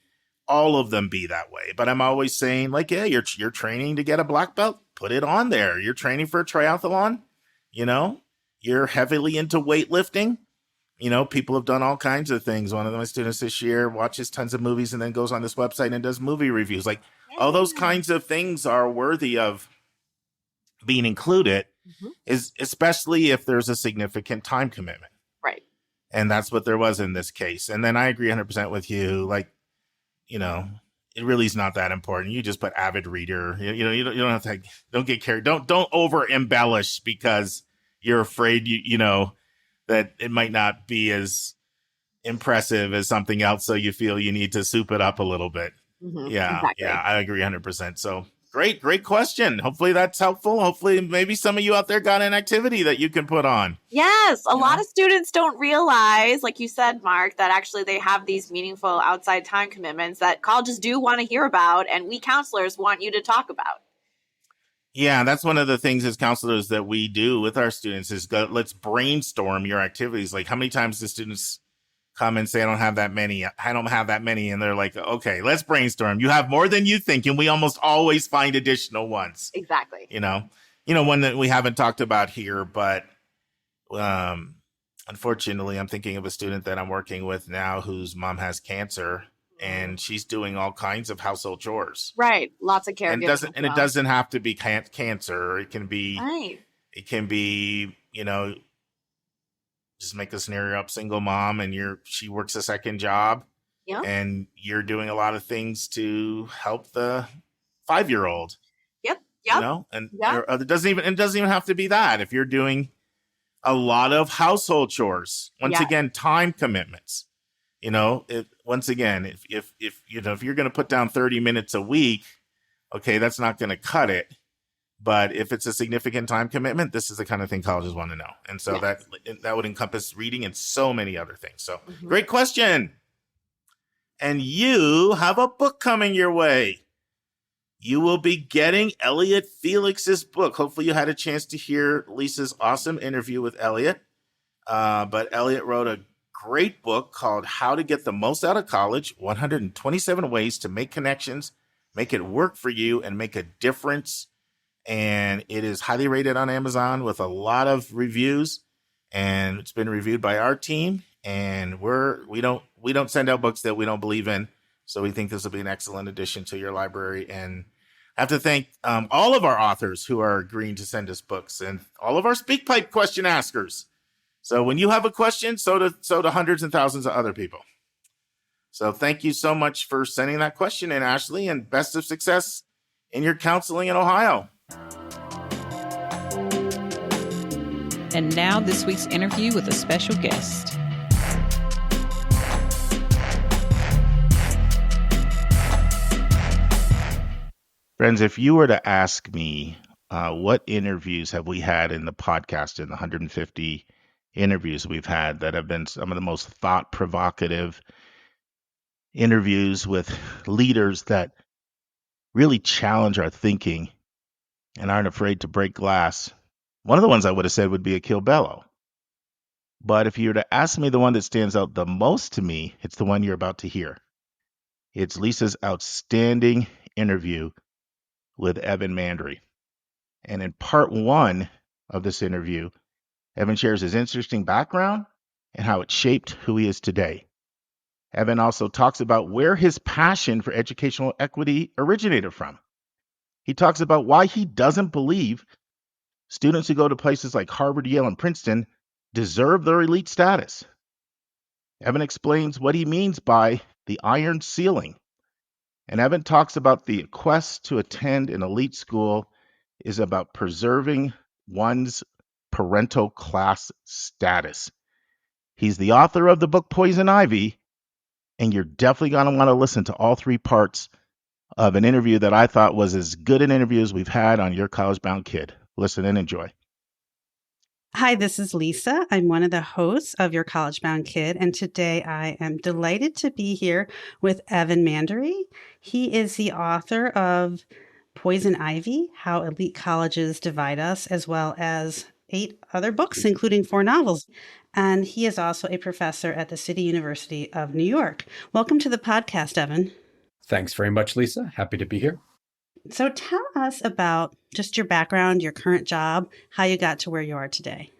all of them be that way. But I'm always saying, like, yeah, you're training to get a black belt, put it on there. You're training for a triathlon, you're heavily into weightlifting. People have done all kinds of things. One of my students this year watches tons of movies and then goes on this website and does movie reviews. Like, all those kinds of things are worthy of being included, is especially if there's a significant time commitment. Right. And that's what there was in this case. And then I agree 100% with you. Like, it really is not that important. You just put avid reader. You don't have to. Don't get carried. Don't over embellish because you're afraid that it might not be as impressive as something else. So you feel you need to soup it up a little bit. Mm-hmm. Yeah. Exactly. Yeah. I agree 100%. So great question. Hopefully that's helpful. Hopefully maybe some of you out there got an activity that you can put on. Yes. A lot of students don't realize, like you said, Mark, that actually they have these meaningful outside time commitments that colleges do want to hear about, and we counselors want you to talk about. Yeah, that's one of the things as counselors that we do with our students is let's brainstorm your activities. Like, how many times do students come and say, I don't have that many. And they're like, okay, let's brainstorm. You have more than you think. And we almost always find additional ones. Exactly. One that we haven't talked about here, but unfortunately, I'm thinking of a student that I'm working with now whose mom has cancer. And she's doing all kinds of household chores. Right. Lots of caregiving. And it doesn't have to be cancer. It can be, right. It can be, just make a scenario up, single mom, and she works a second job. Yeah. And you're doing a lot of things to help the 5-year-old. Yep. And it doesn't even have to be that. If you're doing a lot of household chores, once again, time commitments. If you're going to put down 30 minutes a week, okay, that's not going to cut it. But if it's a significant time commitment, this is the kind of thing colleges want to know. And so that would encompass reading and so many other things. So Great question. And you have a book coming your way. You will be getting Elliot Felix's book. Hopefully you had a chance to hear Lisa's awesome interview with Elliot. But Elliot wrote a great book called How to Get the Most Out of College, 127 Ways to Make Connections, Make It Work for You, and Make a Difference. And it is highly rated on Amazon with a lot of reviews. And it's been reviewed by our team. And we don't send out books that we don't believe in. So we think this will be an excellent addition to your library. And I have to thank all of our authors who are agreeing to send us books and all of our Speakpipe question askers. So when you have a question, so do hundreds and thousands of other people. So thank you so much for sending that question in, Ashley, and best of success in your counseling in Ohio. And now this week's interview with a special guest. Friends, if you were to ask me what interviews have we had in the podcast, in the 150 interviews we've had that have been some of the most thought-provocative, interviews with leaders that really challenge our thinking and aren't afraid to break glass. One of the ones I would have said would be Akil Bello. But if you were to ask me the one that stands out the most to me, it's the one you're about to hear. It's Lisa's outstanding interview with Evan Mandery. And in part one of this interview, Evan shares his interesting background and how it shaped who he is today. Evan also talks about where his passion for educational equity originated from. He talks about why he doesn't believe students who go to places like Harvard, Yale, and Princeton deserve their elite status. Evan explains what he means by the iron ceiling. And Evan talks about the quest to attend an elite school is about preserving one's parental class status. He's the author of the book Poison Ivy, and you're definitely going to want to listen to all three parts of an interview that I thought was as good an interview as we've had on Your College Bound Kid. Listen and enjoy. Hi, this is Lisa. I'm one of the hosts of Your College Bound Kid, and today I am delighted to be here with Evan Mandery. He is the author of Poison Ivy, How Elite Colleges Divide Us, as well as 8 other books, including 4 novels. And he is also a professor at the City University of New York. Welcome to the podcast, Evan. Thanks very much, Lisa. Happy to be here. So tell us about just your background, your current job, how you got to where you are today.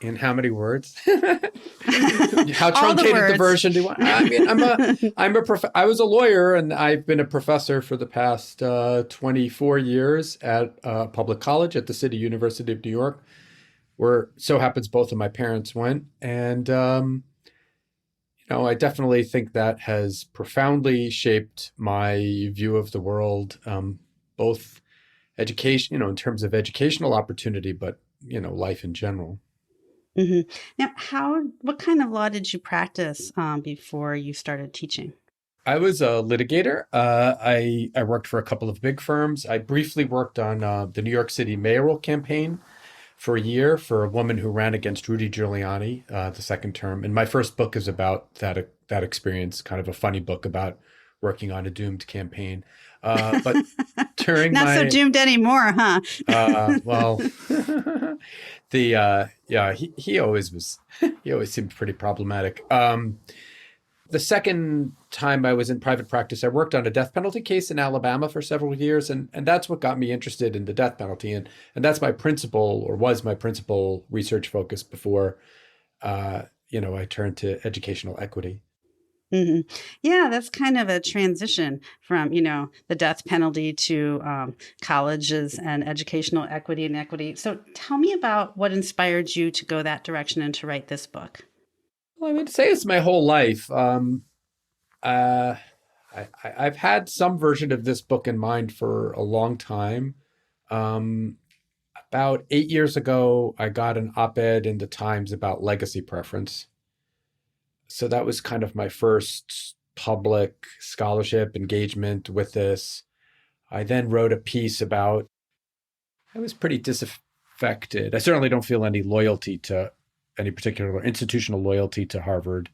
In how many words? How truncated the version do you want? I mean, I was a lawyer, and I've been a professor for the past 24 years at a public college at the City University of New York, where so happens both of my parents went. And, I definitely think that has profoundly shaped my view of the world, both education, in terms of educational opportunity, but, life in general. Mm-hmm. Now, what kind of law did you practice before you started teaching? I was a litigator. I worked for a couple of big firms. I briefly worked on the New York City mayoral campaign for a year for a woman who ran against Rudy Giuliani the second term. And my first book is about that experience, kind of a funny book about working on a doomed campaign. But during Not so doomed anymore, huh? Well, he always seemed pretty problematic. The second time I was in private practice, I worked on a death penalty case in Alabama for several years, and that's what got me interested in the death penalty, and that's my principal, or was my principal, research focus before I turned to educational equity. Mm-hmm. Yeah, that's kind of a transition from, the death penalty to colleges and educational equity and equity. So tell me about what inspired you to go that direction and to write this book. Well, I would say it's my whole life. I've had some version of this book in mind for a long time. About 8 years ago, I got an op-ed in the Times about legacy preference. So that was kind of my first public scholarship engagement with this. I then wrote a piece about, I was pretty disaffected. I certainly don't feel any loyalty to any particular institutional loyalty to Harvard.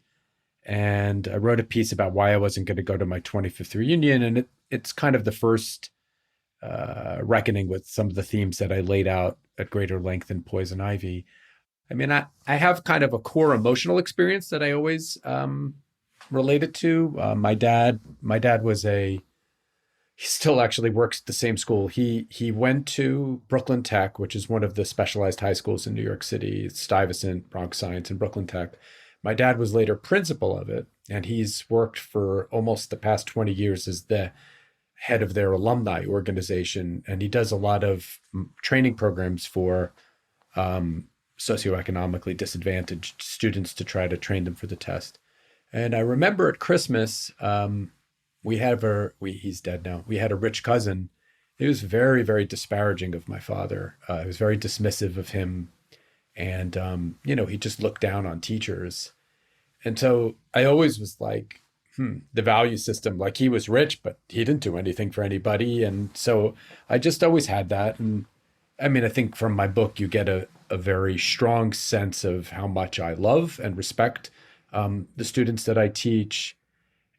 And I wrote a piece about why I wasn't going to go to my 25th reunion. And it's kind of the first reckoning with some of the themes that I laid out at greater length in Poison Ivy. I mean, I have kind of a core emotional experience that I always related to. My dad was he still actually works at the same school. He went to Brooklyn Tech, which is one of the specialized high schools in New York City. It's Stuyvesant, Bronx Science, and Brooklyn Tech. My dad was later principal of it, and he's worked for almost the past 20 years as the head of their alumni organization. And he does a lot of training programs for socioeconomically disadvantaged students to try to train them for the test. And I remember at Christmas, he's dead now. We had a rich cousin. He was very, very disparaging of my father. He was very dismissive of him. And, he just looked down on teachers. And so I always was like, the value system, like he was rich, but he didn't do anything for anybody. And so I just always had that. And I mean, I think from my book, you get a very strong sense of how much I love and respect the students that I teach.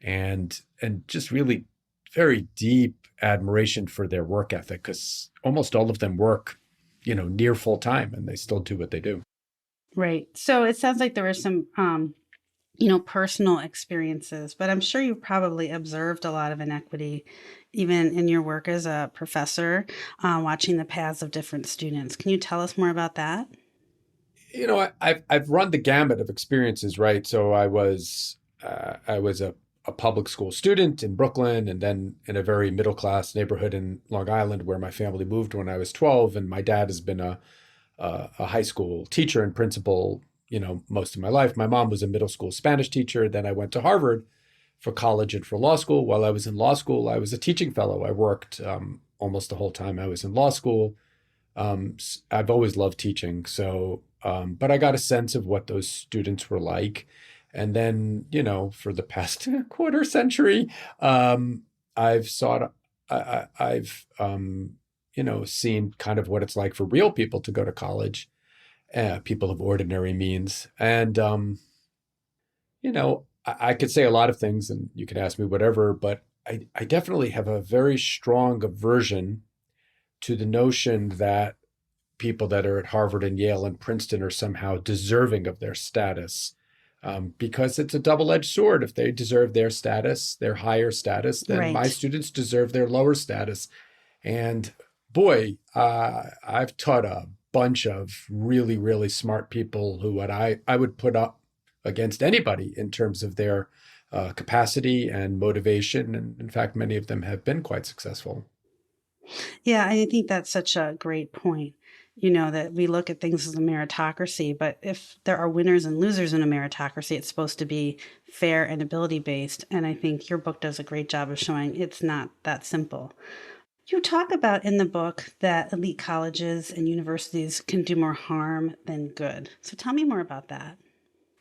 and just really very deep admiration for their work ethic, because almost all of them work, near full time, and they still do what they do. Right. So it sounds like there were some, personal experiences, but I'm sure you've probably observed a lot of inequity, even in your work as a professor, watching the paths of different students. Can you tell us more about that? I've run the gamut of experiences, right? So I was a public school student in Brooklyn, and then in a very middle class neighborhood in Long Island, where my family moved when I was 12, and my dad has been a high school teacher and principal, most of my life. My mom was a middle school Spanish teacher. Then I went to Harvard for college and for law school. While I was in law school, I was a teaching fellow. I worked almost the whole time I was in law school. I've always loved teaching. So, but I got a sense of what those students were like. And then, for the past quarter century, I've seen kind of what it's like for real people to go to college, people of ordinary means. And, I could say a lot of things, and you can ask me whatever, but I definitely have a very strong aversion to the notion that people that are at Harvard and Yale and Princeton are somehow deserving of their status, because it's a double-edged sword. If they deserve their status, their higher status, then Right. my students deserve their lower status. And boy, I've taught a bunch of really, really smart people who I would put up against anybody in terms of their capacity and motivation. And in fact, many of them have been quite successful. Yeah, I think that's such a great point. That we look at things as a meritocracy, but if there are winners and losers in a meritocracy, it's supposed to be fair and ability based. And I think your book does a great job of showing it's not that simple. You talk about in the book that elite colleges and universities can do more harm than good. So tell me more about that.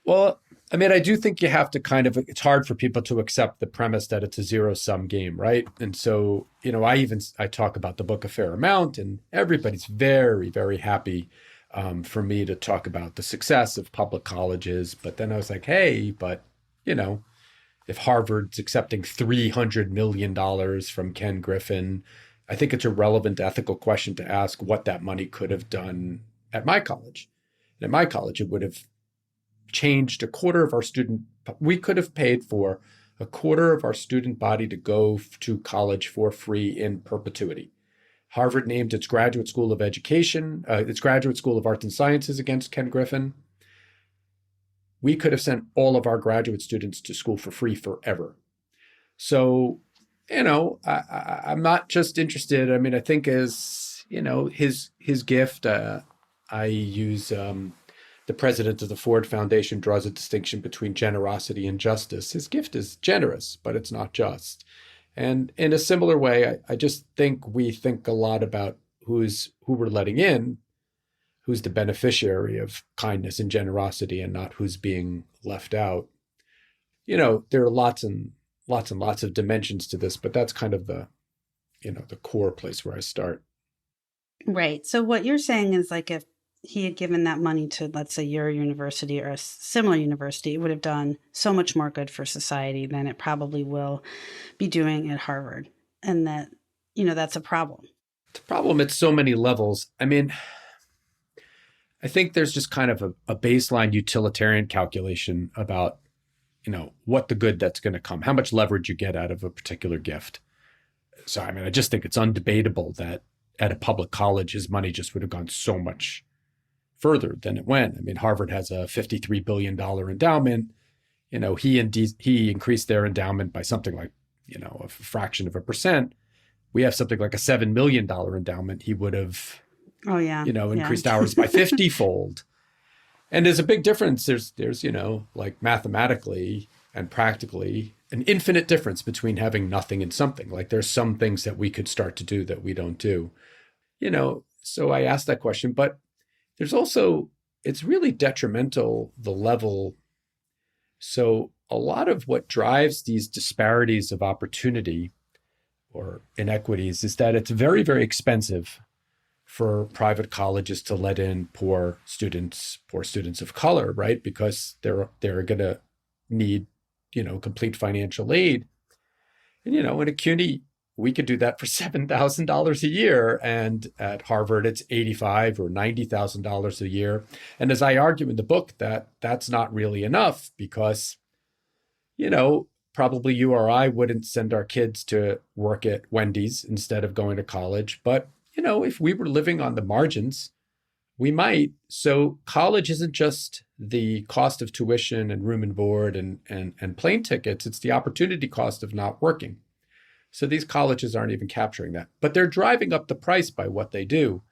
Well, I do think you have to it's hard for people to accept the premise that it's a zero-sum game, right? And so, I talk about the book a fair amount, and everybody's very, very happy for me to talk about the success of public colleges. But then I was like, hey, but, if Harvard's accepting $300 million from Ken Griffin, I think it's a relevant ethical question to ask what that money could have done at my college. And at my college, it would have changed we could have paid for a quarter of our student body to go to college for free in perpetuity. Harvard named its graduate school of education, its graduate school of arts and sciences against Ken Griffin. We could have sent all of our graduate students to school for free forever. So, I'm not just interested. I think as, his gift, I use, the president of the Ford Foundation draws a distinction between generosity and justice. His gift is generous, but it's not just. And in a similar way, I just think we think a lot about who we're letting in, who's the beneficiary of kindness and generosity, and not who's being left out. There are lots and lots of dimensions to this, but that's kind of the core place where I start. Right. So what you're saying is, like, if he had given that money to, let's say, your university or a similar university, it would have done so much more good for society than it probably will be doing at Harvard. And that, that's a problem. It's a problem at so many levels. I think there's just kind of a baseline utilitarian calculation about, what the good that's going to come, how much leverage you get out of a particular gift. So, I just think it's undebatable that at a public college, his money just would have gone so much further than it went. Harvard has a $53 billion endowment. He increased their endowment by something like, a fraction of a percent. We have something like a $7 million endowment. He would have, increased ours by 50-fold. And there's a big difference. There's, like mathematically and practically an infinite difference between having nothing and something. Like there's some things that we could start to do that we don't do, So I asked that question, but there's also, it's really detrimental, the level. So a lot of what drives these disparities of opportunity or inequities is that it's very, very expensive for private colleges to let in poor students of color, right? Because they're going to need complete financial aid. And, in a CUNY, we could do that for $7,000 a year. And at Harvard, it's $85,000 or $90,000 a year. And as I argue in the book, that's not really enough because, probably you or I wouldn't send our kids to work at Wendy's instead of going to college. But, if we were living on the margins, we might. So college isn't just the cost of tuition and room and board and plane tickets. It's the opportunity cost of not working. So these colleges aren't even capturing that, but they're driving up the price by what they do.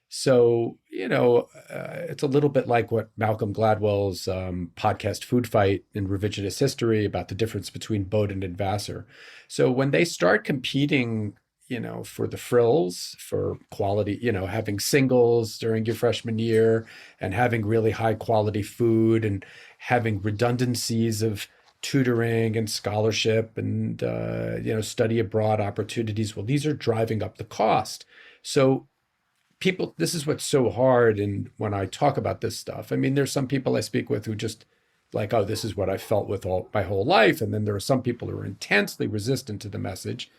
So, it's a little bit like what Malcolm Gladwell's podcast Food Fight in Revisionist History about the difference between Bowdoin and Vassar. So when they start competing, for the frills, for quality, having singles during your freshman year and having really high quality food and having redundancies of tutoring and scholarship and, study abroad opportunities. Well, these are driving up the cost. So people, this is what's so hard. And when I talk about this stuff, I mean, there's some people I speak with who just like, oh, this is what I felt with my whole life. And then there are some people who are intensely resistant to the message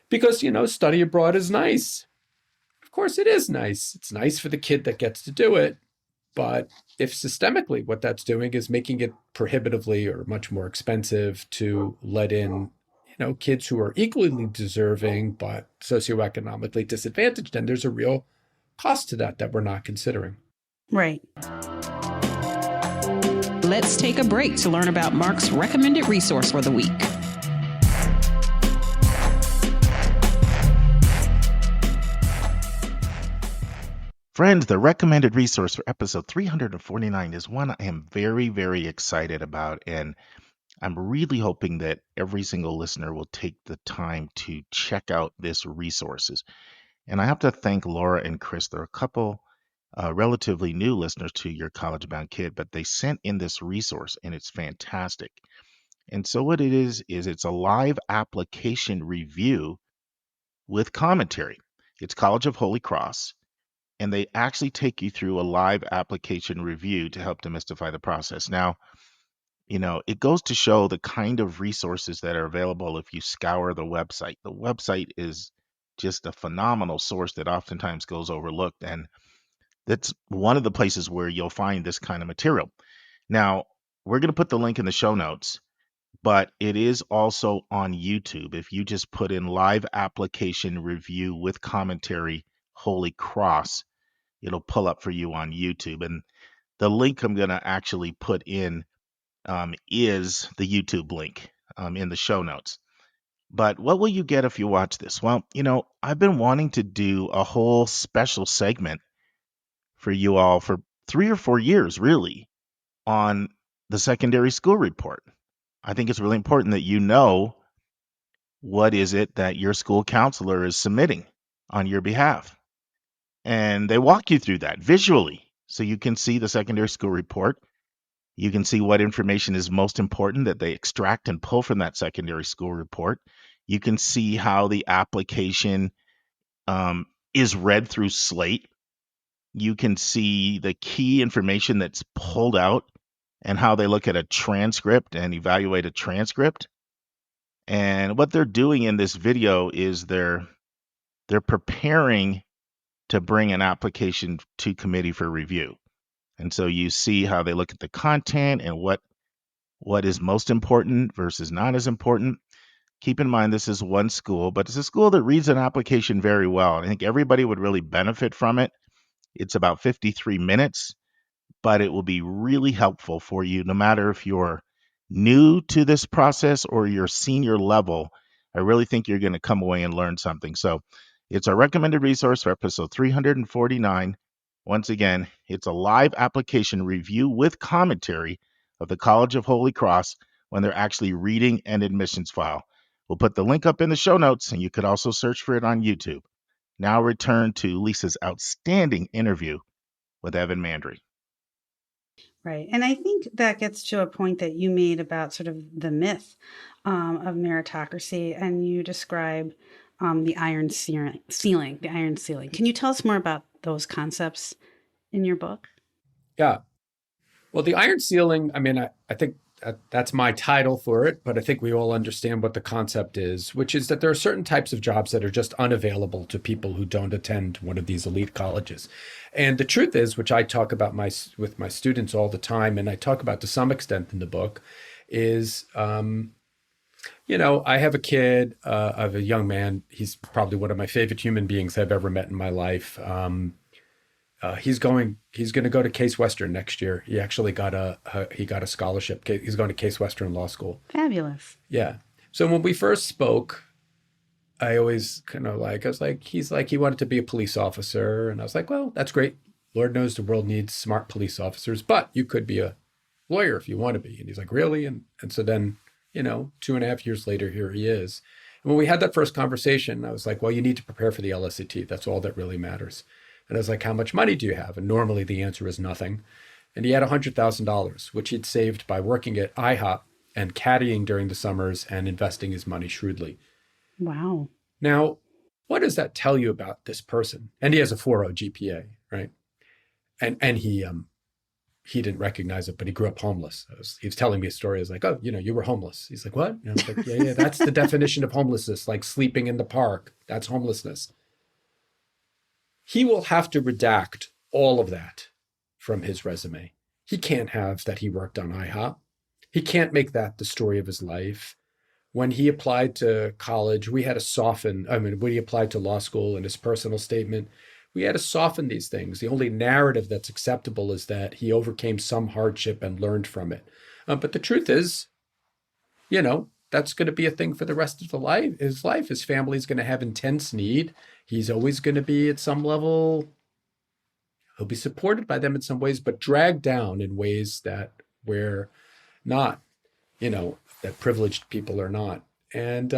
because, study abroad is nice. Of course it is nice. It's nice for the kid that gets to do it. But if systemically what that's doing is making it prohibitively or much more expensive to let in, kids who are equally deserving but socioeconomically disadvantaged, then there's a real cost to that we're not considering. Right. Let's take a break to learn about Mark's recommended resource for the week. Friends, the recommended resource for episode 349 is one I am very, very excited about, and I'm really hoping that every single listener will take the time to check out this resources. And I have to thank Laura and Chris. They're a couple relatively new listeners to Your College Bound Kid, but they sent in this resource, and it's fantastic. And so what it is it's a live application review with commentary. It's College of Holy Cross. And they actually take you through a live application review to help demystify the process. Now, it goes to show the kind of resources that are available if you scour the website. The website is just a phenomenal source that oftentimes goes overlooked. And that's one of the places where you'll find this kind of material. Now, we're going to put the link in the show notes, but it is also on YouTube. If you just put in live application review with commentary, Holy Cross, it'll pull up for you on YouTube. And the link I'm going to actually put in is the YouTube link in the show notes. But what will you get if you watch this? Well, I've been wanting to do a whole special segment for you all for 3 or 4 years, really, on the secondary school report. I think it's really important that you know what is it that your school counselor is submitting on your behalf. And they walk you through that visually so you can see the secondary school report. You can see what information is most important that they extract and pull from that secondary school report. You can see how the application is read through Slate. You can see the key information that's pulled out and how they look at a transcript and evaluate a transcript. And what they're doing in this video is they're preparing to bring an application to committee for review. And so you see how they look at the content and what is most important versus not as important. Keep in mind, this is one school, but it's a school that reads an application very well. I think everybody would really benefit from it. It's about 53 minutes, but it will be really helpful for you, no matter if you're new to this process or you're senior level. I really think you're going to come away and learn something. So it's a recommended resource for episode 349. Once again, it's a live application review with commentary of the College of Holy Cross when they're actually reading an admissions file. We'll put the link up in the show notes, and you could also search for it on YouTube. Now return to Lisa's outstanding interview with Evan Mandery. Right. And I think that gets to a point that you made about sort of the myth of meritocracy, and you describe the iron ceiling. Can you tell us more about those concepts in your book? Yeah. Well, the iron ceiling, I mean, I think that's my title for it, but I think we all understand what the concept is, which is that there are certain types of jobs that are just unavailable to people who don't attend one of these elite colleges. And the truth is, which I talk about with my students all the time, and I talk about to some extent in the book, is, I have a kid, I have a young man. He's probably one of my favorite human beings I've ever met in my life. He's going to go to Case Western next year. He actually got a scholarship. He's going to Case Western Law School. Fabulous. Yeah. So when we first spoke, I always he wanted to be a police officer. And I was like, well, that's great. Lord knows the world needs smart police officers, but you could be a lawyer if you want to be. And he's like, really? And so then, 2.5 years later, here he is. And when we had that first conversation, I was like, well, you need to prepare for the LSAT. That's all that really matters. And I was like, how much money do you have? And normally the answer is nothing. And he had $100,000, which he'd saved by working at IHOP and caddying during the summers and investing his money shrewdly. Wow. Now, what does that tell you about this person? And he has a 4.0 GPA, right? And he didn't recognize it, but he grew up homeless. He was telling me a story. I was like, oh, you were homeless. He's like, what? And I was like, yeah, that's the definition of homelessness, like sleeping in the park. That's homelessness. He will have to redact all of that from his resume. He can't have that he worked on IHOP. He can't make that the story of his life. When he applied to college, when he applied to law school in his personal statement, we had to soften these things. The only narrative that's acceptable is that he overcame some hardship and learned from it. But the truth is, that's going to be a thing for the rest of his life. His family's going to have intense need. He's always going to be at some level, he'll be supported by them in some ways, but dragged down in ways that we're not, that privileged people are not. And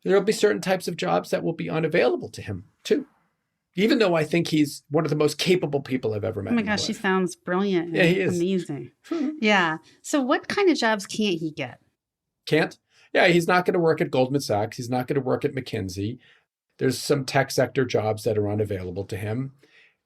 there'll be certain types of jobs that will be unavailable to him too. Even though I think he's one of the most capable people I've ever met. Oh my gosh, he sounds brilliant. Yeah, he is. Amazing. Yeah. So what kind of jobs can't he get? Can't? Yeah, he's not going to work at Goldman Sachs. He's not going to work at McKinsey. There's some tech sector jobs that are unavailable to him.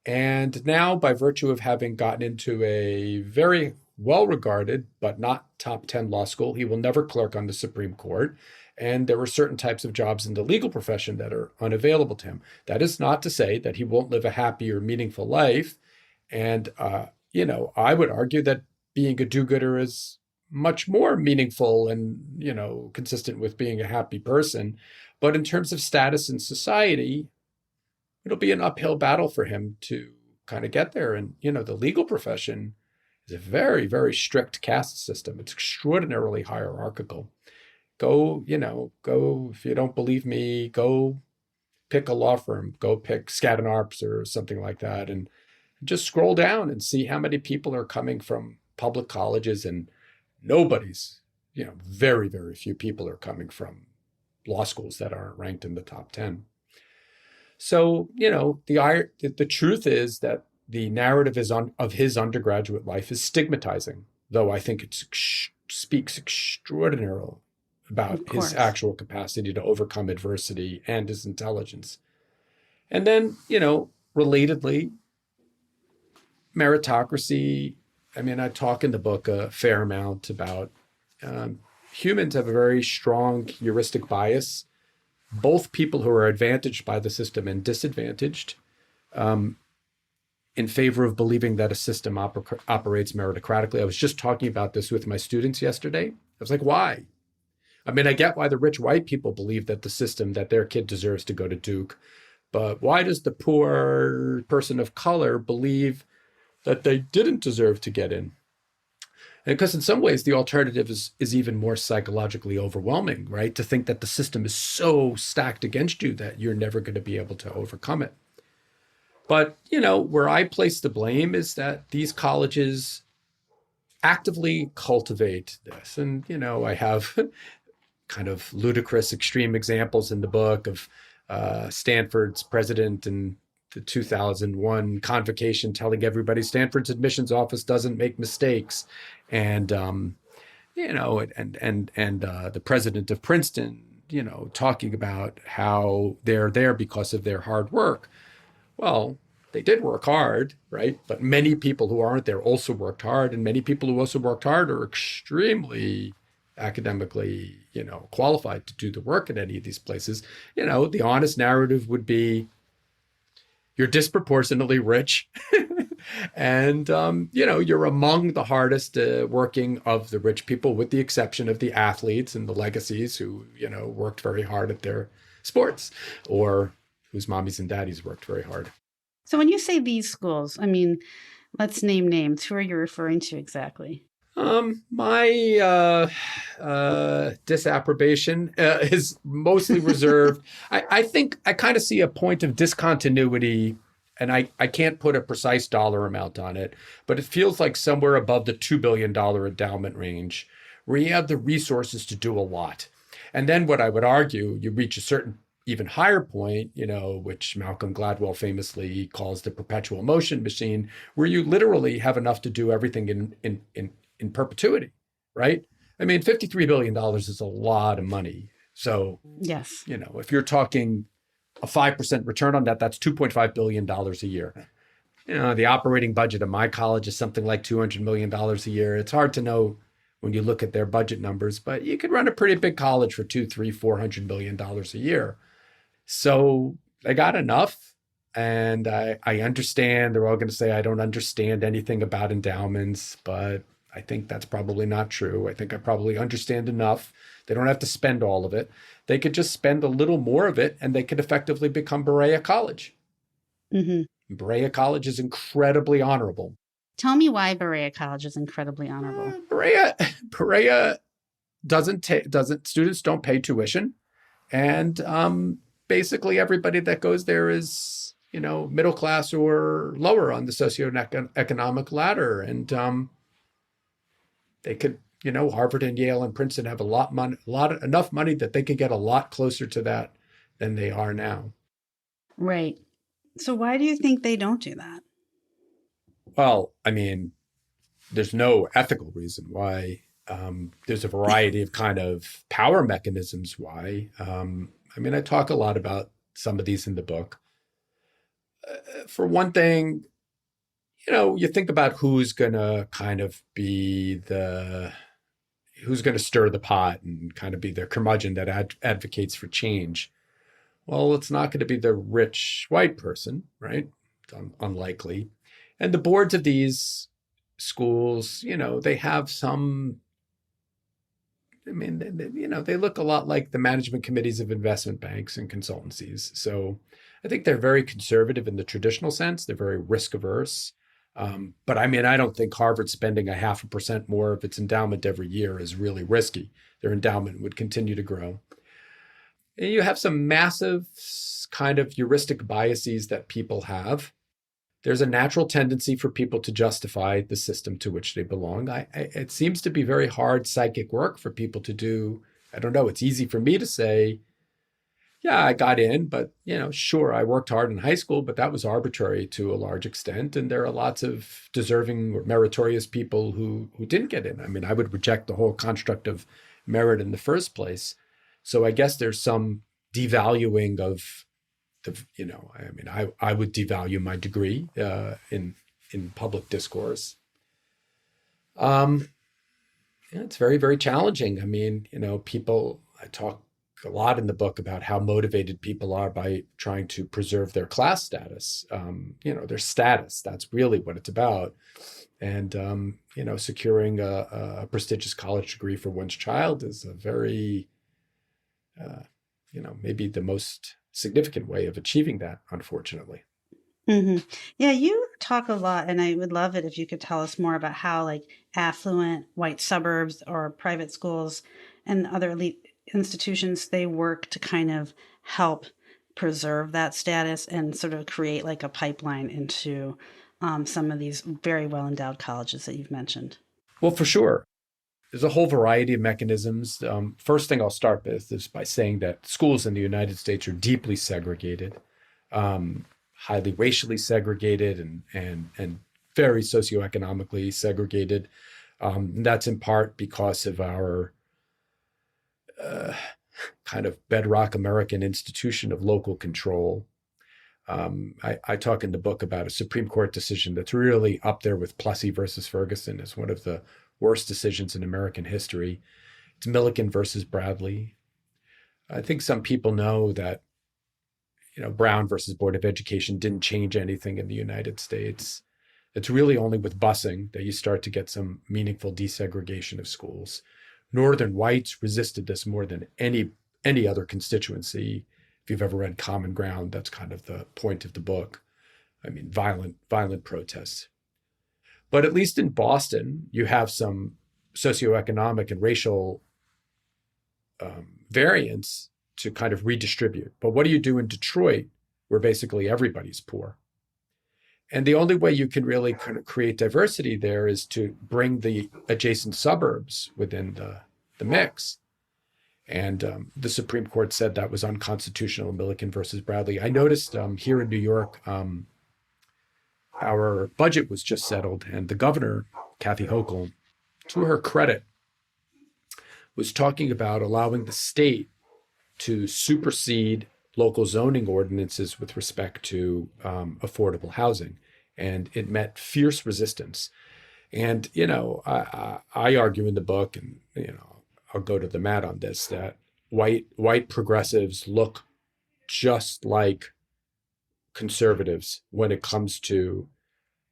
And now, by virtue of having gotten into a very well-regarded, but not top 10 law school, he will never clerk on the Supreme Court. And there were certain types of jobs in the legal profession that are unavailable to him. That is not to say that he won't live a happy or meaningful life. And, I would argue that being a do-gooder is much more meaningful and, consistent with being a happy person. But in terms of status in society, it'll be an uphill battle for him to kind of get there. And, the legal profession is a very, very strict caste system. It's extraordinarily hierarchical. Go, if you don't believe me, go pick a law firm, go pick SCAD and ARPS or something like that. And just scroll down and see how many people are coming from public colleges, and nobody's, very, very few people are coming from law schools that aren't ranked in the top 10. So, the truth is that the narrative of his undergraduate life is stigmatizing, though I think it speaks extraordinarily about his actual capacity to overcome adversity and his intelligence. And then, relatedly, meritocracy. I talk in the book a fair amount about humans have a very strong heuristic bias, both people who are advantaged by the system and disadvantaged, in favor of believing that a system operates meritocratically. I was just talking about this with my students yesterday. I was like, why? I get why the rich white people believe that the system, that their kid deserves to go to Duke, but why does the poor person of color believe that they didn't deserve to get in? And because in some ways, the alternative is even more psychologically overwhelming, right? To think that the system is so stacked against you that you're never going to be able to overcome it. But, where I place the blame is that these colleges actively cultivate this. And, I have kind of ludicrous extreme examples in the book of Stanford's president in the 2001 convocation telling everybody Stanford's admissions office doesn't make mistakes. And, the president of Princeton, talking about how they're there because of their hard work. Well, They did work hard, right? But many people who aren't there also worked hard, and many people who also worked hard are extremely academically, qualified to do the work at any of these places. The honest narrative would be you're disproportionately rich and, you're among the hardest working of the rich people, with the exception of the athletes and the legacies who, worked very hard at their sports, or whose mommies and daddies worked very hard. So when you say these schools, let's name names. Who are you referring to exactly? My disapprobation is mostly reserved. I think I kind of see a point of discontinuity, and I can't put a precise dollar amount on it, but it feels like somewhere above the $2 billion endowment range, where you have the resources to do a lot. And then what I would argue, you reach a certain even higher point, which Malcolm Gladwell famously calls the perpetual motion machine, where you literally have enough to do everything in perpetuity, right? $53 billion is a lot of money. So, yes, if you're talking a 5% return on that, that's $2.5 billion a year. The operating budget of my college is something like $200 million a year. It's hard to know when you look at their budget numbers, but you could run a pretty big college for $200-400 million a year. So they got enough. And I understand they're all going to say, I don't understand anything about endowments, but I think that's probably not true. I think I probably understand enough. They don't have to spend all of it. They could just spend a little more of it, and they could effectively become Berea College. Mm-hmm. Berea College is incredibly honorable. Tell me why Berea College is incredibly honorable. Berea students don't pay tuition. And basically everybody that goes there is, middle class or lower on the socioeconomic ladder. And they could, Harvard and Yale and Princeton have enough money that they could get a lot closer to that than they are now. Right. So why do you think they don't do that? Well, there's no ethical reason why. There's a variety of kind of power mechanisms why. I talk a lot about some of these in the book. For one thing, you think about who's going to kind of be who's going to stir the pot and kind of be the curmudgeon that advocates for change. Well, it's not going to be the rich white person, right? It's unlikely. And the boards of these schools, they have some, they look a lot like the management committees of investment banks and consultancies. So I think they're very conservative in the traditional sense. They're very risk averse. But I don't think Harvard spending 0.5% more of its endowment every year is really risky. Their endowment would continue to grow. And you have some massive kind of heuristic biases that people have. There's a natural tendency for people to justify the system to which they belong. It seems to be very hard psychic work for people to do. I don't know. It's easy for me to say, yeah, I got in, but, sure, I worked hard in high school, but that was arbitrary to a large extent. And there are lots of deserving or meritorious people who didn't get in. I would reject the whole construct of merit in the first place. So I guess there's some devaluing of I would devalue my degree in public discourse. It's very, very challenging. I talk a lot in the book about how motivated people are by trying to preserve their class status, their status. That's really what it's about. And, securing a prestigious college degree for one's child is a very, maybe the most significant way of achieving that, unfortunately. Mm-hmm. Yeah, you talk a lot, and I would love it if you could tell us more about how affluent white suburbs or private schools and other elite institutions, they work to kind of help preserve that status and sort of create a pipeline into some of these very well-endowed colleges that you've mentioned. Well, for sure. There's a whole variety of mechanisms. First thing I'll start with is by saying that schools in the United States are deeply segregated, highly racially segregated, and very socioeconomically segregated. That's in part because of our kind of bedrock American institution of local control. I talk in the book about a Supreme Court decision that's really up there with Plessy versus Ferguson as one of the worst decisions in American history. It's Milliken versus Bradley. I think some people know that, Brown versus Board of Education didn't change anything in the United States. It's really only with busing that you start to get some meaningful desegregation of schools. Northern whites resisted this more than any other constituency. If you've ever read Common Ground, that's kind of the point of the book. I mean, violent protests. But at least in Boston, you have some socioeconomic and racial variance to kind of redistribute. But what do you do in Detroit, where basically everybody's poor? And the only way you can really kind of create diversity there is to bring the adjacent suburbs within the mix. And the Supreme Court said that was unconstitutional in Milliken versus Bradley. I noticed here in New York, our budget was just settled, and the governor, Kathy Hochul, to her credit, was talking about allowing the state to supersede local zoning ordinances with respect to affordable housing. And it met fierce resistance. And, I argue in the book, and, I'll go to the mat on this, that white progressives look just like conservatives when it comes to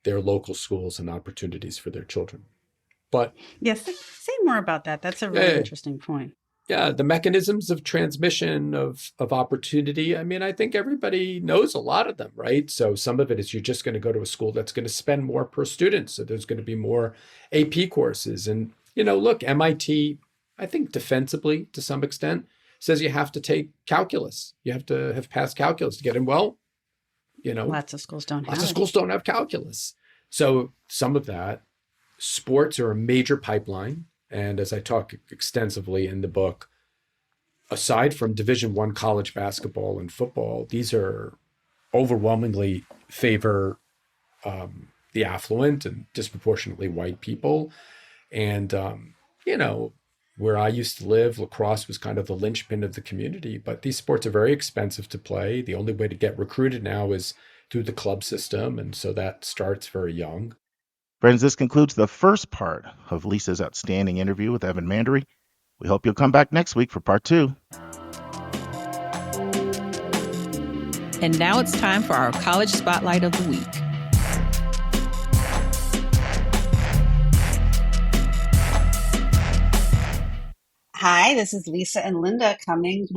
their local schools and opportunities for their children. But yes, say more about that. That's a really interesting point. Yeah, the mechanisms of transmission of opportunity. I mean, I think everybody knows a lot of them, right? So some of it is you're just going to go to a school that's going to spend more per student. So there's going to be more AP courses. And, look, MIT, I think defensively to some extent, says you have to take calculus. You have to have passed calculus to get in. Well, lots of schools don't have lots of schools don't have calculus. So some of that, sports are a major pipeline. And as I talk extensively in the book, aside from Division I college basketball and football, these are overwhelmingly favor the affluent and disproportionately white people. And, where I used to live, lacrosse was kind of the linchpin of the community. But these sports are very expensive to play. The only way to get recruited now is through the club system. And so that starts very young. Friends, this concludes the first part of Lisa's outstanding interview with Evan Mandery. We hope you'll come back next week for part 2. And now it's time for our college spotlight of the week. Hi, this is Lisa and Lynda coming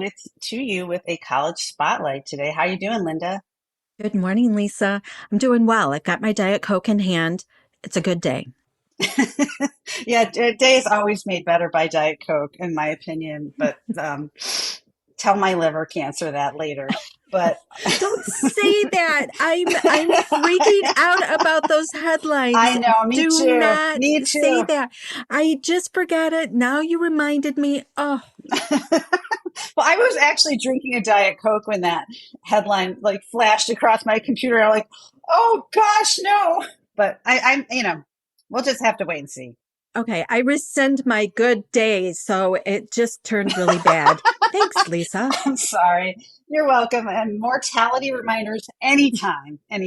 to you with a college spotlight today. How are you doing, Lynda? Good morning, Lisa. I'm doing well. I've got my Diet Coke in hand. It's a good day. Yeah, day is always made better by Diet Coke, in my opinion. But tell my liver cancer that later. But don't say that. I'm freaking out about those headlines. I know, me too. Do not me too. Say that. I just forgot it. Now you reminded me. Oh. Well, I was actually drinking a Diet Coke when that headline flashed across my computer. I'm like, oh gosh, no. But I'm we'll just have to wait and see. Okay, I rescind my good days, so it just turned really bad. Thanks, Lisa. I'm sorry. You're welcome. And mortality reminders anytime. But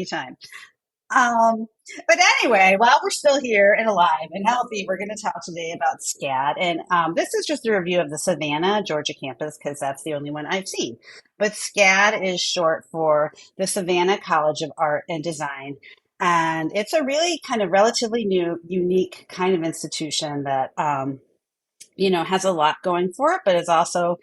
anyway, while we're still here and alive and healthy, we're going to talk today about SCAD. And this is just a review of the Savannah, Georgia campus, because that's the only one I've seen. But SCAD is short for the Savannah College of Art and Design. And it's a really kind of relatively new, unique kind of institution that, has a lot going for it, but is also,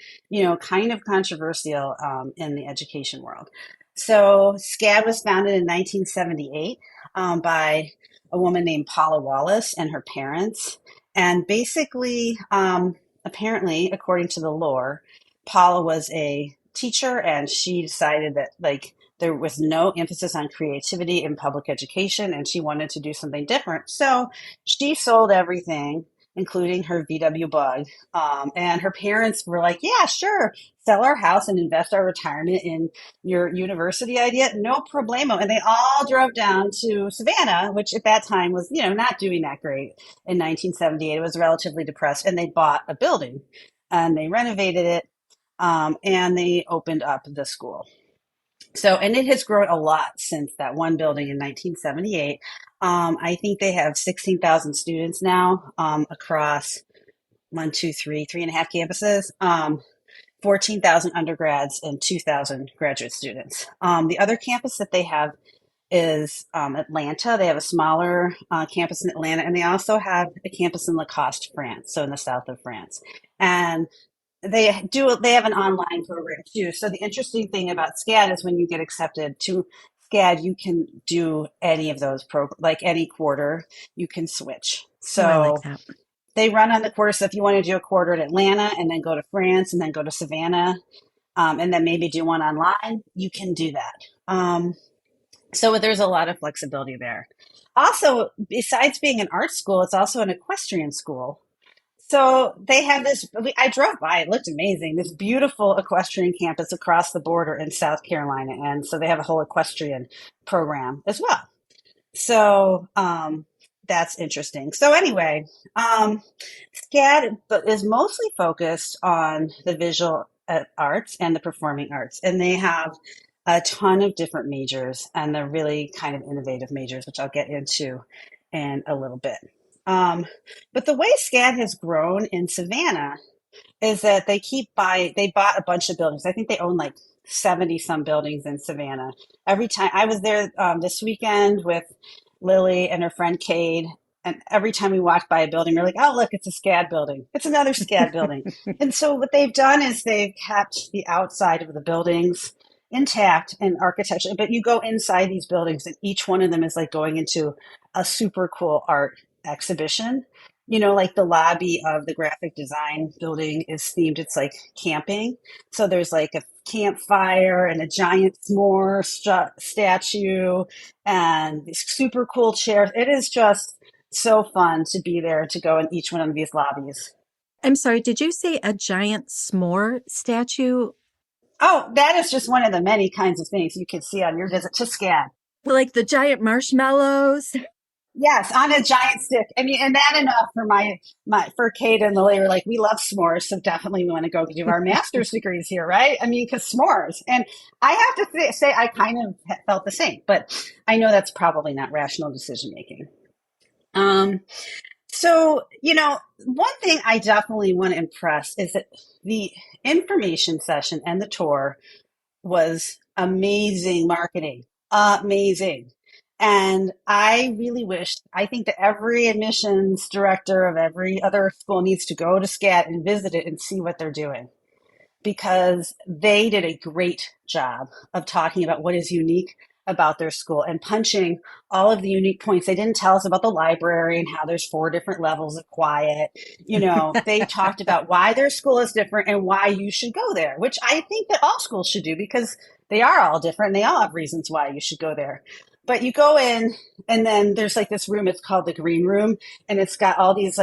kind of controversial in the education world. So SCAD was founded in 1978 by a woman named Paula Wallace and her parents. And basically, apparently, according to the lore, Paula was a teacher and she decided that there was no emphasis on creativity in public education and she wanted to do something different. So she sold everything, including her VW Bug. And her parents were like, yeah, sure, sell our house and invest our retirement in your university idea. No problemo. And they all drove down to Savannah, which at that time was, not doing that great. In 1978, it was relatively depressed. And they bought a building and they renovated it and they opened up the school. So, and it has grown a lot since that one building in 1978. I think they have 16,000 students now across one, two, three and a half campuses, 14,000 undergrads and 2,000 graduate students. The other campus that they have is Atlanta. They have a smaller campus in Atlanta, and they also have a campus in Lacoste, France, so in the south of France. And they have an online program too. So the interesting thing about SCAD is when you get accepted to SCAD, you can do any of those like any quarter, you can switch. Oh, I like So that. they run on the quarter. So if you want to do a quarter at Atlanta and then go to France and then go to Savannah, and then maybe do one online, you can do that. So there's a lot of flexibility there. Also, besides being an art school, it's also an equestrian school. So they have this, I drove by, it looked amazing, this beautiful equestrian campus across the border in South Carolina. And so they have a whole equestrian program as well. So that's interesting. So anyway, SCAD is mostly focused on the visual arts and the performing arts. And they have a ton of different majors, and they're really kind of innovative majors, which I'll get into in a little bit. But the way SCAD has grown in Savannah is that they bought a bunch of buildings. I think they own like 70 some buildings in Savannah. Every time I was there this weekend with Lily and her friend Cain, and every time we walked by a building, we're like, oh, look, it's a SCAD building. It's another SCAD building. And so what they've done is they've kept the outside of the buildings intact and architecture, but you go inside these buildings and each one of them is like going into a super cool art exhibition. You know, like the lobby of the graphic design building is themed, it's like camping. So there's like a campfire and a giant s'more statue and these super cool chairs. It is just so fun to be there, to go in each one of these lobbies. I'm sorry, did you say a giant s'more statue? Oh, that is just one of the many kinds of things you can see on your visit to SCAD. Like the giant marshmallows? Yes, on a giant stick. I mean, and that enough for for Kate and Lily were like, we love s'mores, so definitely we want to go do our master's degrees here, right? I mean, because s'mores. And I have to say, I kind of felt the same, but I know that's probably not rational decision making. So, you know, one thing I definitely want to impress is that the information session and the tour was amazing marketing, amazing. And I really wish, I think that every admissions director of every other school needs to go to SCAD and visit it and see what they're doing, because they did a great job of talking about what is unique about their school and punching all of the unique points. They didn't tell us about the library and how there's 4 different levels of quiet. You know, they talked about why their school is different and why you should go there, which I think that all schools should do, because they are all different. They all have reasons why you should go there. But you go in and then there's like this room, it's called the green room. And it's got all these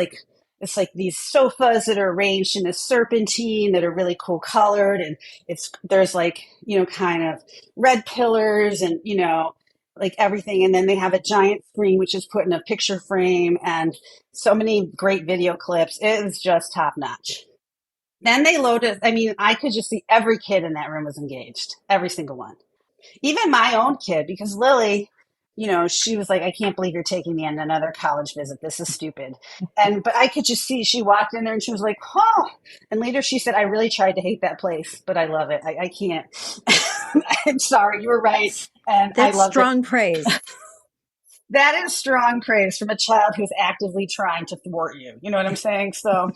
it's like these sofas that are arranged in a serpentine that are really cool colored. And there's like, you know, kind of red pillars and, you know, like everything. And then they have a giant screen, which is put in a picture frame, and so many great video clips. It was just top notch. Then they loaded, I mean, I could just see every kid in that room was engaged, every single one. Even my own kid, because Lily, you know, she was like, I can't believe you're taking me on another college visit. This is stupid. But I could just see, she walked in there and she was like, oh. And later she said, I really tried to hate that place, but I love it. I can't. I'm sorry, you were right. And That's I love strong praise. That is strong praise from a child who's actively trying to thwart you. You know what I'm saying? So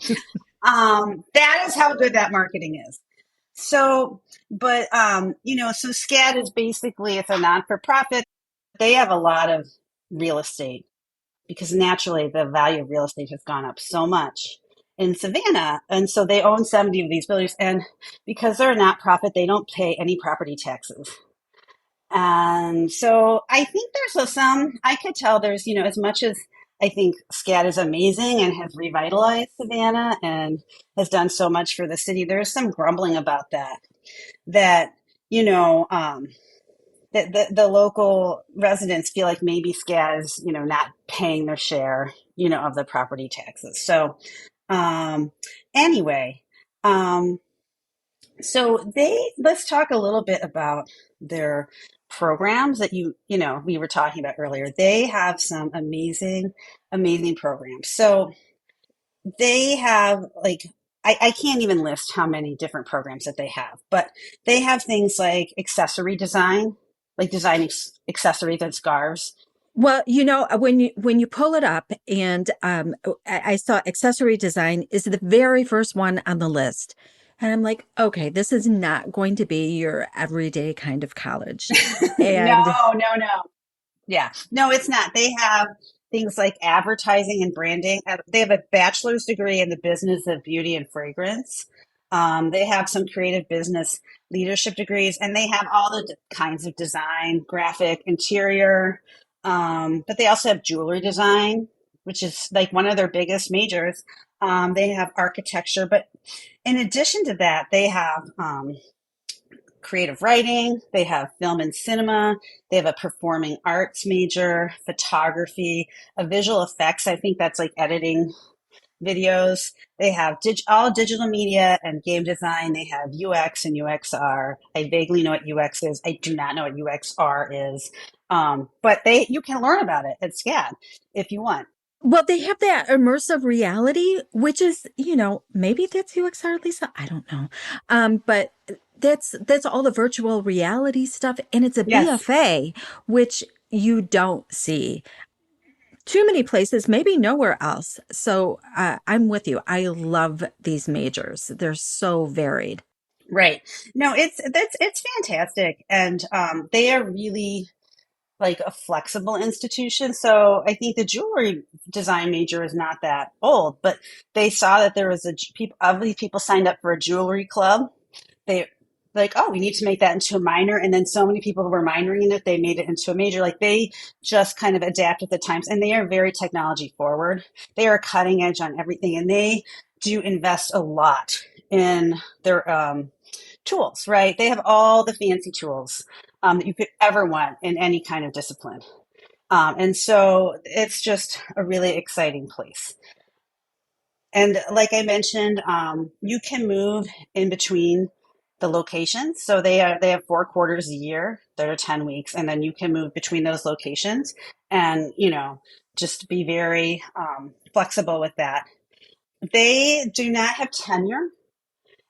that is how good that marketing is. So, but, you know, so SCAD is basically, it's a non-for-profit. They have a lot of real estate, because naturally the value of real estate has gone up so much in Savannah. And so they own 70 of these buildings. And because they're a not-profit, they don't pay any property taxes. And so I think there's I could tell there's, you know, as much as I think SCAD is amazing and has revitalized Savannah and has done so much for the city, there's some grumbling about that, you know, that the local residents feel like maybe SCAD is, you know, not paying their share, you know, of the property taxes. So anyway, So let's talk a little bit about their programs that we were talking about earlier. They have some amazing programs. So they have like, I can't even list how many different programs that they have, but they have things like accessory design, like designing accessories and scarves. Well, when you pull it up, and I saw accessory design is the very first one on the list, and I'm like, okay, this is not going to be your everyday kind of college, No, and no. Yeah, no, it's not. They have things like advertising and branding. They have a bachelor's degree in the business of beauty and fragrance. They have some creative business leadership degrees, and they have all the kinds of design, graphic, interior. But they also have jewelry design, which is like one of their biggest majors. They have architecture, but in addition to that, they have creative writing, they have film and cinema, they have a performing arts major, photography, a visual effects. I think that's like editing videos. They have all digital media and game design. They have UX and UXR. I vaguely know what UX is. I do not know what UXR is. But you can learn about it at SCAD if you want. well, they have that immersive reality, which is, maybe that's UXR, Lisa. I don't know, but that's all the virtual reality stuff, and it's a Yes. BFA, which you don't see too many places, maybe nowhere else. So I'm with you. I love these majors. They're so varied. Right. No, it's fantastic. And they are really like a flexible institution. So I think the jewelry design major is not that old, but they saw that there was people signed up for a jewelry club. They like, oh, we need to make that into a minor. And then so many people who were minoring in it, they made it into a major. Like they just kind of adapt with the times, and they are very technology forward. They are cutting edge on everything, and they do invest a lot in their tools, right? They have all the fancy tools that you could ever want in any kind of discipline. And so it's just a really exciting place. And like I mentioned, you can move in between the locations. So they have 4 quarters a year that are 10 weeks, and then you can move between those locations, and just be very flexible with that. They do not have tenure.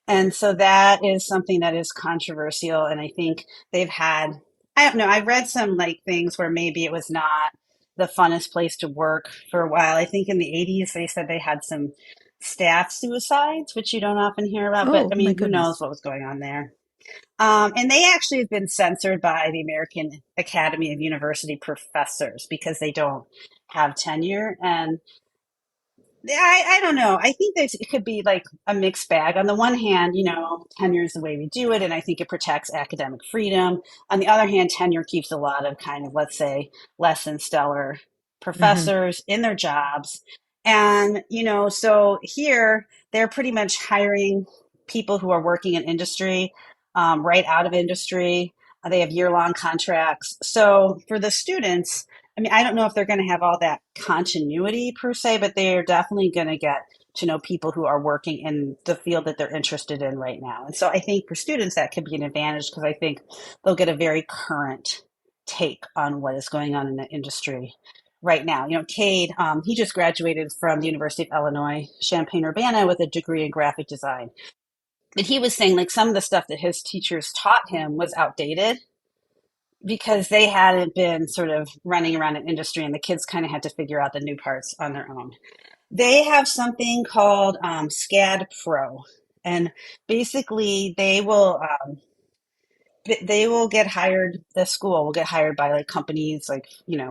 And so that is something that is controversial. And I think they've had, I don't know, I read some like things where maybe it was not the funnest place to work for a while. I think in the 80s, they said they had some staff suicides, which you don't often hear about. But Oh I my mean, who knows goodness. what was going on there? And they actually have been censored by the American Academy of University Professors because they don't have tenure. And yeah, I don't know. I think that it could be like a mixed bag. On the one hand, tenure is the way we do it, and I think it protects academic freedom. On the other hand, tenure keeps a lot of kind of, let's say, less than stellar Hmm. professors in their jobs. And, so here they're pretty much hiring people who are working in industry, right out of industry. They have year-long contracts. So for the students, I mean, I don't know if they're going to have all that continuity per se, but they are definitely going to get to know people who are working in the field that they're interested in right now. And so I think for students, that could be an advantage because I think they'll get a very current take on what is going on in the industry right now. Cade, he just graduated from the University of Illinois, Champaign-Urbana with a degree in graphic design. And he was saying like some of the stuff that his teachers taught him was outdated because they hadn't been sort of running around an industry, and the kids kind of had to figure out the new parts on their own. They have something called SCAD Pro, and basically they will get hired. The school will get hired by like companies like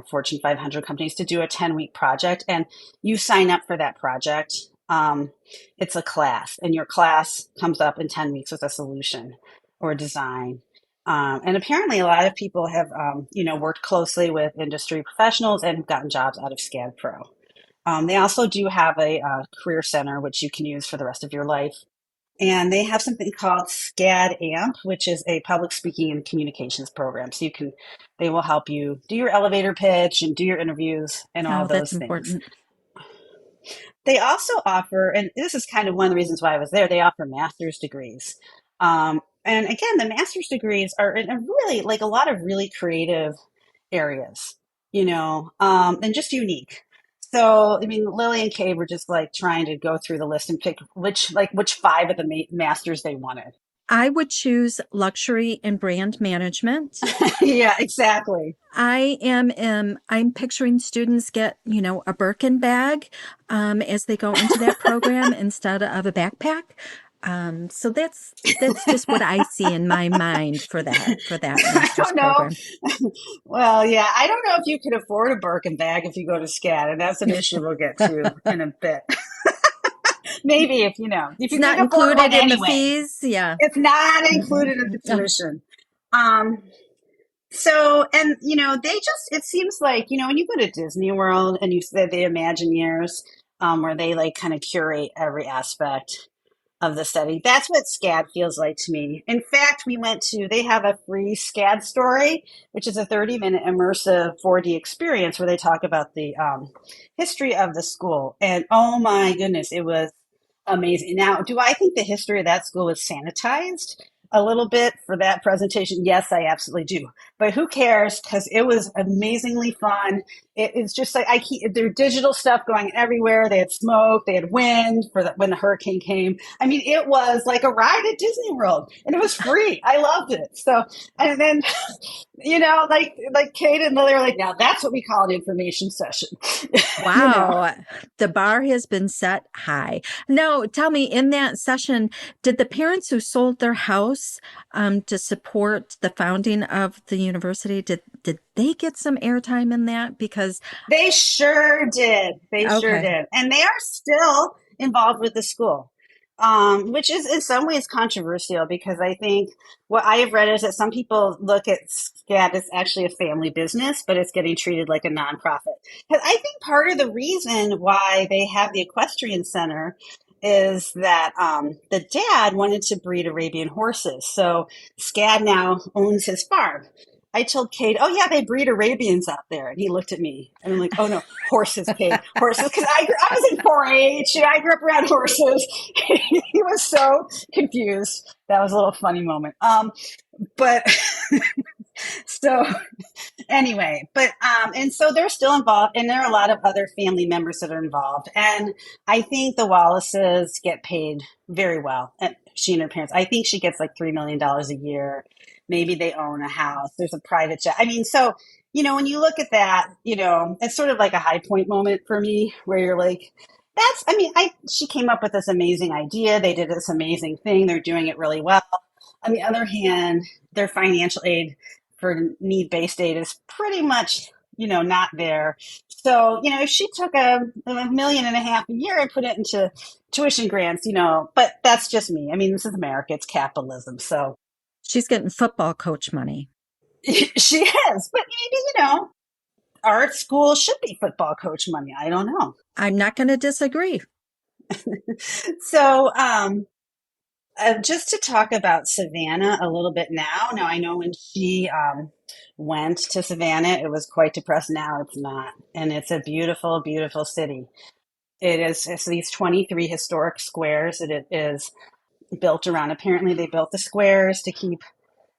Fortune 500 companies to do a 10-week project, and you sign up for that project. It's a class, and your class comes up in 10 weeks with a solution or a design. And apparently, a lot of people have worked closely with industry professionals and have gotten jobs out of SCAD Pro. They also do have a career center, which you can use for the rest of your life. And they have something called SCAD AMP, which is a public speaking and communications program. So they will help you do your elevator pitch and do your interviews and all Oh, of that's those things. important. They also offer, and this is kind of one of the reasons why I was there, they offer master's degrees. And again, the master's degrees are in a really like a lot of really creative areas, and just unique. So, I mean, Lily and Kay were just like trying to go through the list and pick which five of the masters they wanted. I would choose luxury and brand management. Yeah, exactly. I'm picturing students get, a Birkin bag as they go into that program instead of a backpack. So that's just what I see in my mind for that I master's don't know. program. Well, yeah, I don't know if you can afford a Birkin bag if you go to SCAD, and that's an issue we'll get to in a bit. Maybe if you It's can not afford one included in the anyway. fees. Yeah. It's not included in the tuition. So, and it seems like, when you go to Disney World and you said the Imagineers, where they like kind of curate every aspect of the setting. That's what SCAD feels like to me. In fact, they have a free SCAD story, which is a 30-minute immersive 4D experience where they talk about the history of the school. And oh my goodness, it was amazing. Now, do I think the history of that school was sanitized a little bit for that presentation? Yes, I absolutely do. But who cares? Because it was amazingly fun. It's just like their digital stuff going everywhere. They had smoke, they had wind when the hurricane came. I mean, it was like a ride at Disney World, and it was free. I loved it. So, and then like Kate and Lily are like, now that's what we call an information session. Wow. The bar has been set high. Now, tell me, in that session, did the parents who sold their house to support the founding of the university, did they get some airtime in that? Because they sure did. Sure did. And they are still involved with the school. Which is in some ways controversial because I think what I have read is that some people look at SCAD as actually a family business, but it's getting treated like a nonprofit. Because I think part of the reason why they have the equestrian center is that the dad wanted to breed Arabian horses. So SCAD now owns his farm. I told Kate, oh, yeah, they breed Arabians out there. And he looked at me and I'm like, oh, no, horses, Kate, horses. Because I was in 4-H and I grew up around horses. He was so confused. That was a little funny moment. But so anyway, and so they're still involved, and there are a lot of other family members that are involved. And I think the Wallaces get paid very well. And she and her parents, I think she gets like $3 million a year. Maybe they own a house. There's a private jet. I mean, so, when you look at that, it's sort of like a high point moment for me where you're like, she came up with this amazing idea. They did this amazing thing. They're doing it really well. On the other hand, their financial aid for need-based aid is pretty much, not there. So, if she took $1.5 million a year and put it into tuition grants, but that's just me. I mean, this is America. It's capitalism. So she's getting football coach money. She is. But maybe, art school should be football coach money. I don't know. I'm not going to disagree. So, just to talk about Savannah a little bit now. Now, I know when she went to Savannah, it was quite depressed. Now it's not. And it's a beautiful, beautiful city. It's these 23 historic squares that it is built around. Apparently, they built the squares to keep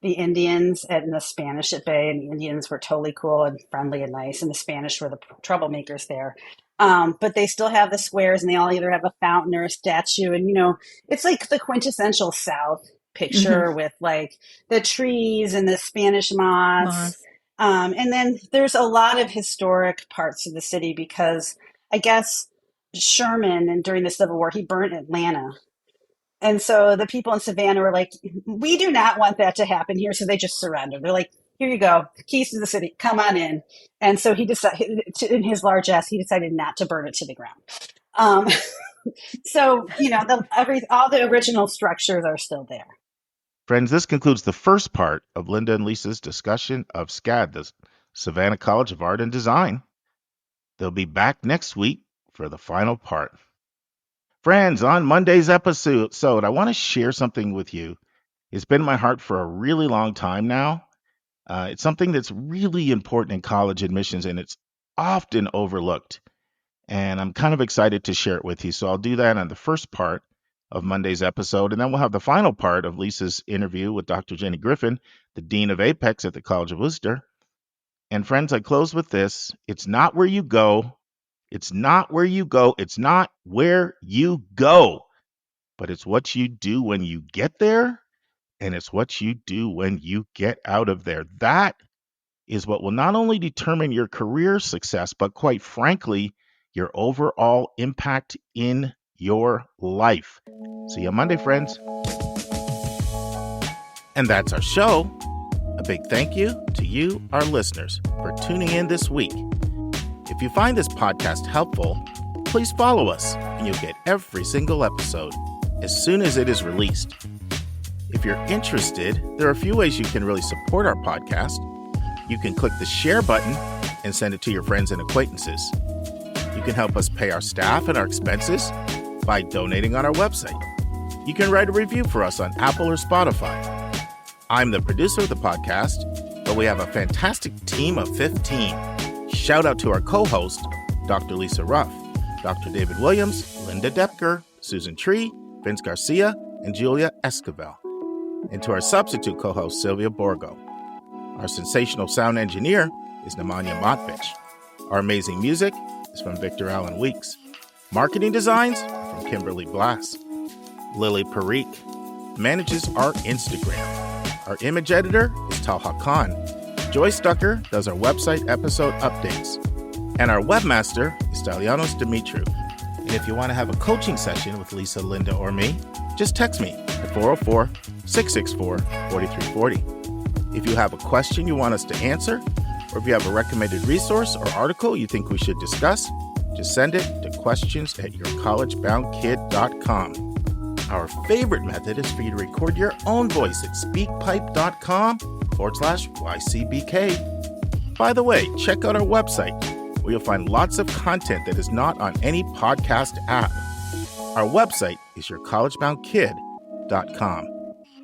the Indians in the Spanish at bay, and the Indians were totally cool and friendly and nice, and the Spanish were the troublemakers there. But they still have the squares, and they all either have a fountain or a statue. And, it's like the quintessential South picture with like the trees and the Spanish moss. And then there's a lot of historic parts of the city because I guess Sherman, and during the Civil War, he burnt Atlanta. And so the people in Savannah were like, we do not want that to happen here. So they just surrendered. They're like, here you go, keys to the city, come on in. And so he decided, in his largesse, he decided not to burn it to the ground. So, all the original structures are still there. Friends, this concludes the first part of Lynda and Lisa's discussion of SCAD, the Savannah College of Art and Design. They'll be back next week for the final part. Friends, on Monday's episode, I want to share something with you. It's been in my heart for a really long time now. It's something that's really important in college admissions, and it's often overlooked. And I'm kind of excited to share it with you. So I'll do that on the first part of Monday's episode. And then we'll have the final part of Lisa's interview with Dr. Jenny Griffin, the Dean of Apex at the College of Worcester. And friends, I close with this. It's not where you go. It's not where you go. It's not where you go. But it's what you do when you get there. And it's what you do when you get out of there. That is what will not only determine your career success, but quite frankly, your overall impact in your life. See you Monday, friends. And that's our show. A big thank you to you, our listeners, for tuning in this week. If you find this podcast helpful, please follow us and you'll get every single episode as soon as it is released. If you're interested, there are a few ways you can really support our podcast. You can click the share button and send it to your friends and acquaintances. You can help us pay our staff and our expenses by donating on our website. You can write a review for us on Apple or Spotify. I'm the producer of the podcast, but we have a fantastic team of 15. Shout out to our co-host, Dr. Lisa Ruff, Dr. David Williams, Lynda Depker, Susan Tree, Vince Garcia, and Julia Esquivel. And to our substitute co-host, Sylvia Borgo. Our sensational sound engineer is Nemanja Motvich. Our amazing music is from Victor Allen Weeks. Marketing designs are from Kimberly Blass. Lily Parikh manages our Instagram. Our image editor is Talha Khan. Joyce Ducker does our website episode updates. And our webmaster is Stalianos Dimitriou. And if you want to have a coaching session with Lisa, Lynda, or me, just text me at 404-664-4340. If you have a question you want us to answer, or if you have a recommended resource or article you think we should discuss, just send it to questions@yourcollegeboundkid.com. Our favorite method is for you to record your own voice at speakpipe.com/YCBK. By the way, check out our website, where you'll find lots of content that is not on any podcast app. Our website is yourcollegeboundkid.com.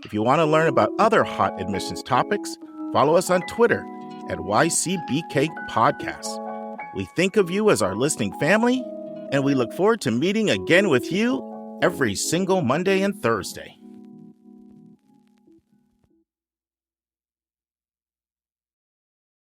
If you want to learn about other hot admissions topics, follow us on Twitter at YCBK Podcasts. We think of you as our listening family, and we look forward to meeting again with you every single Monday and Thursday.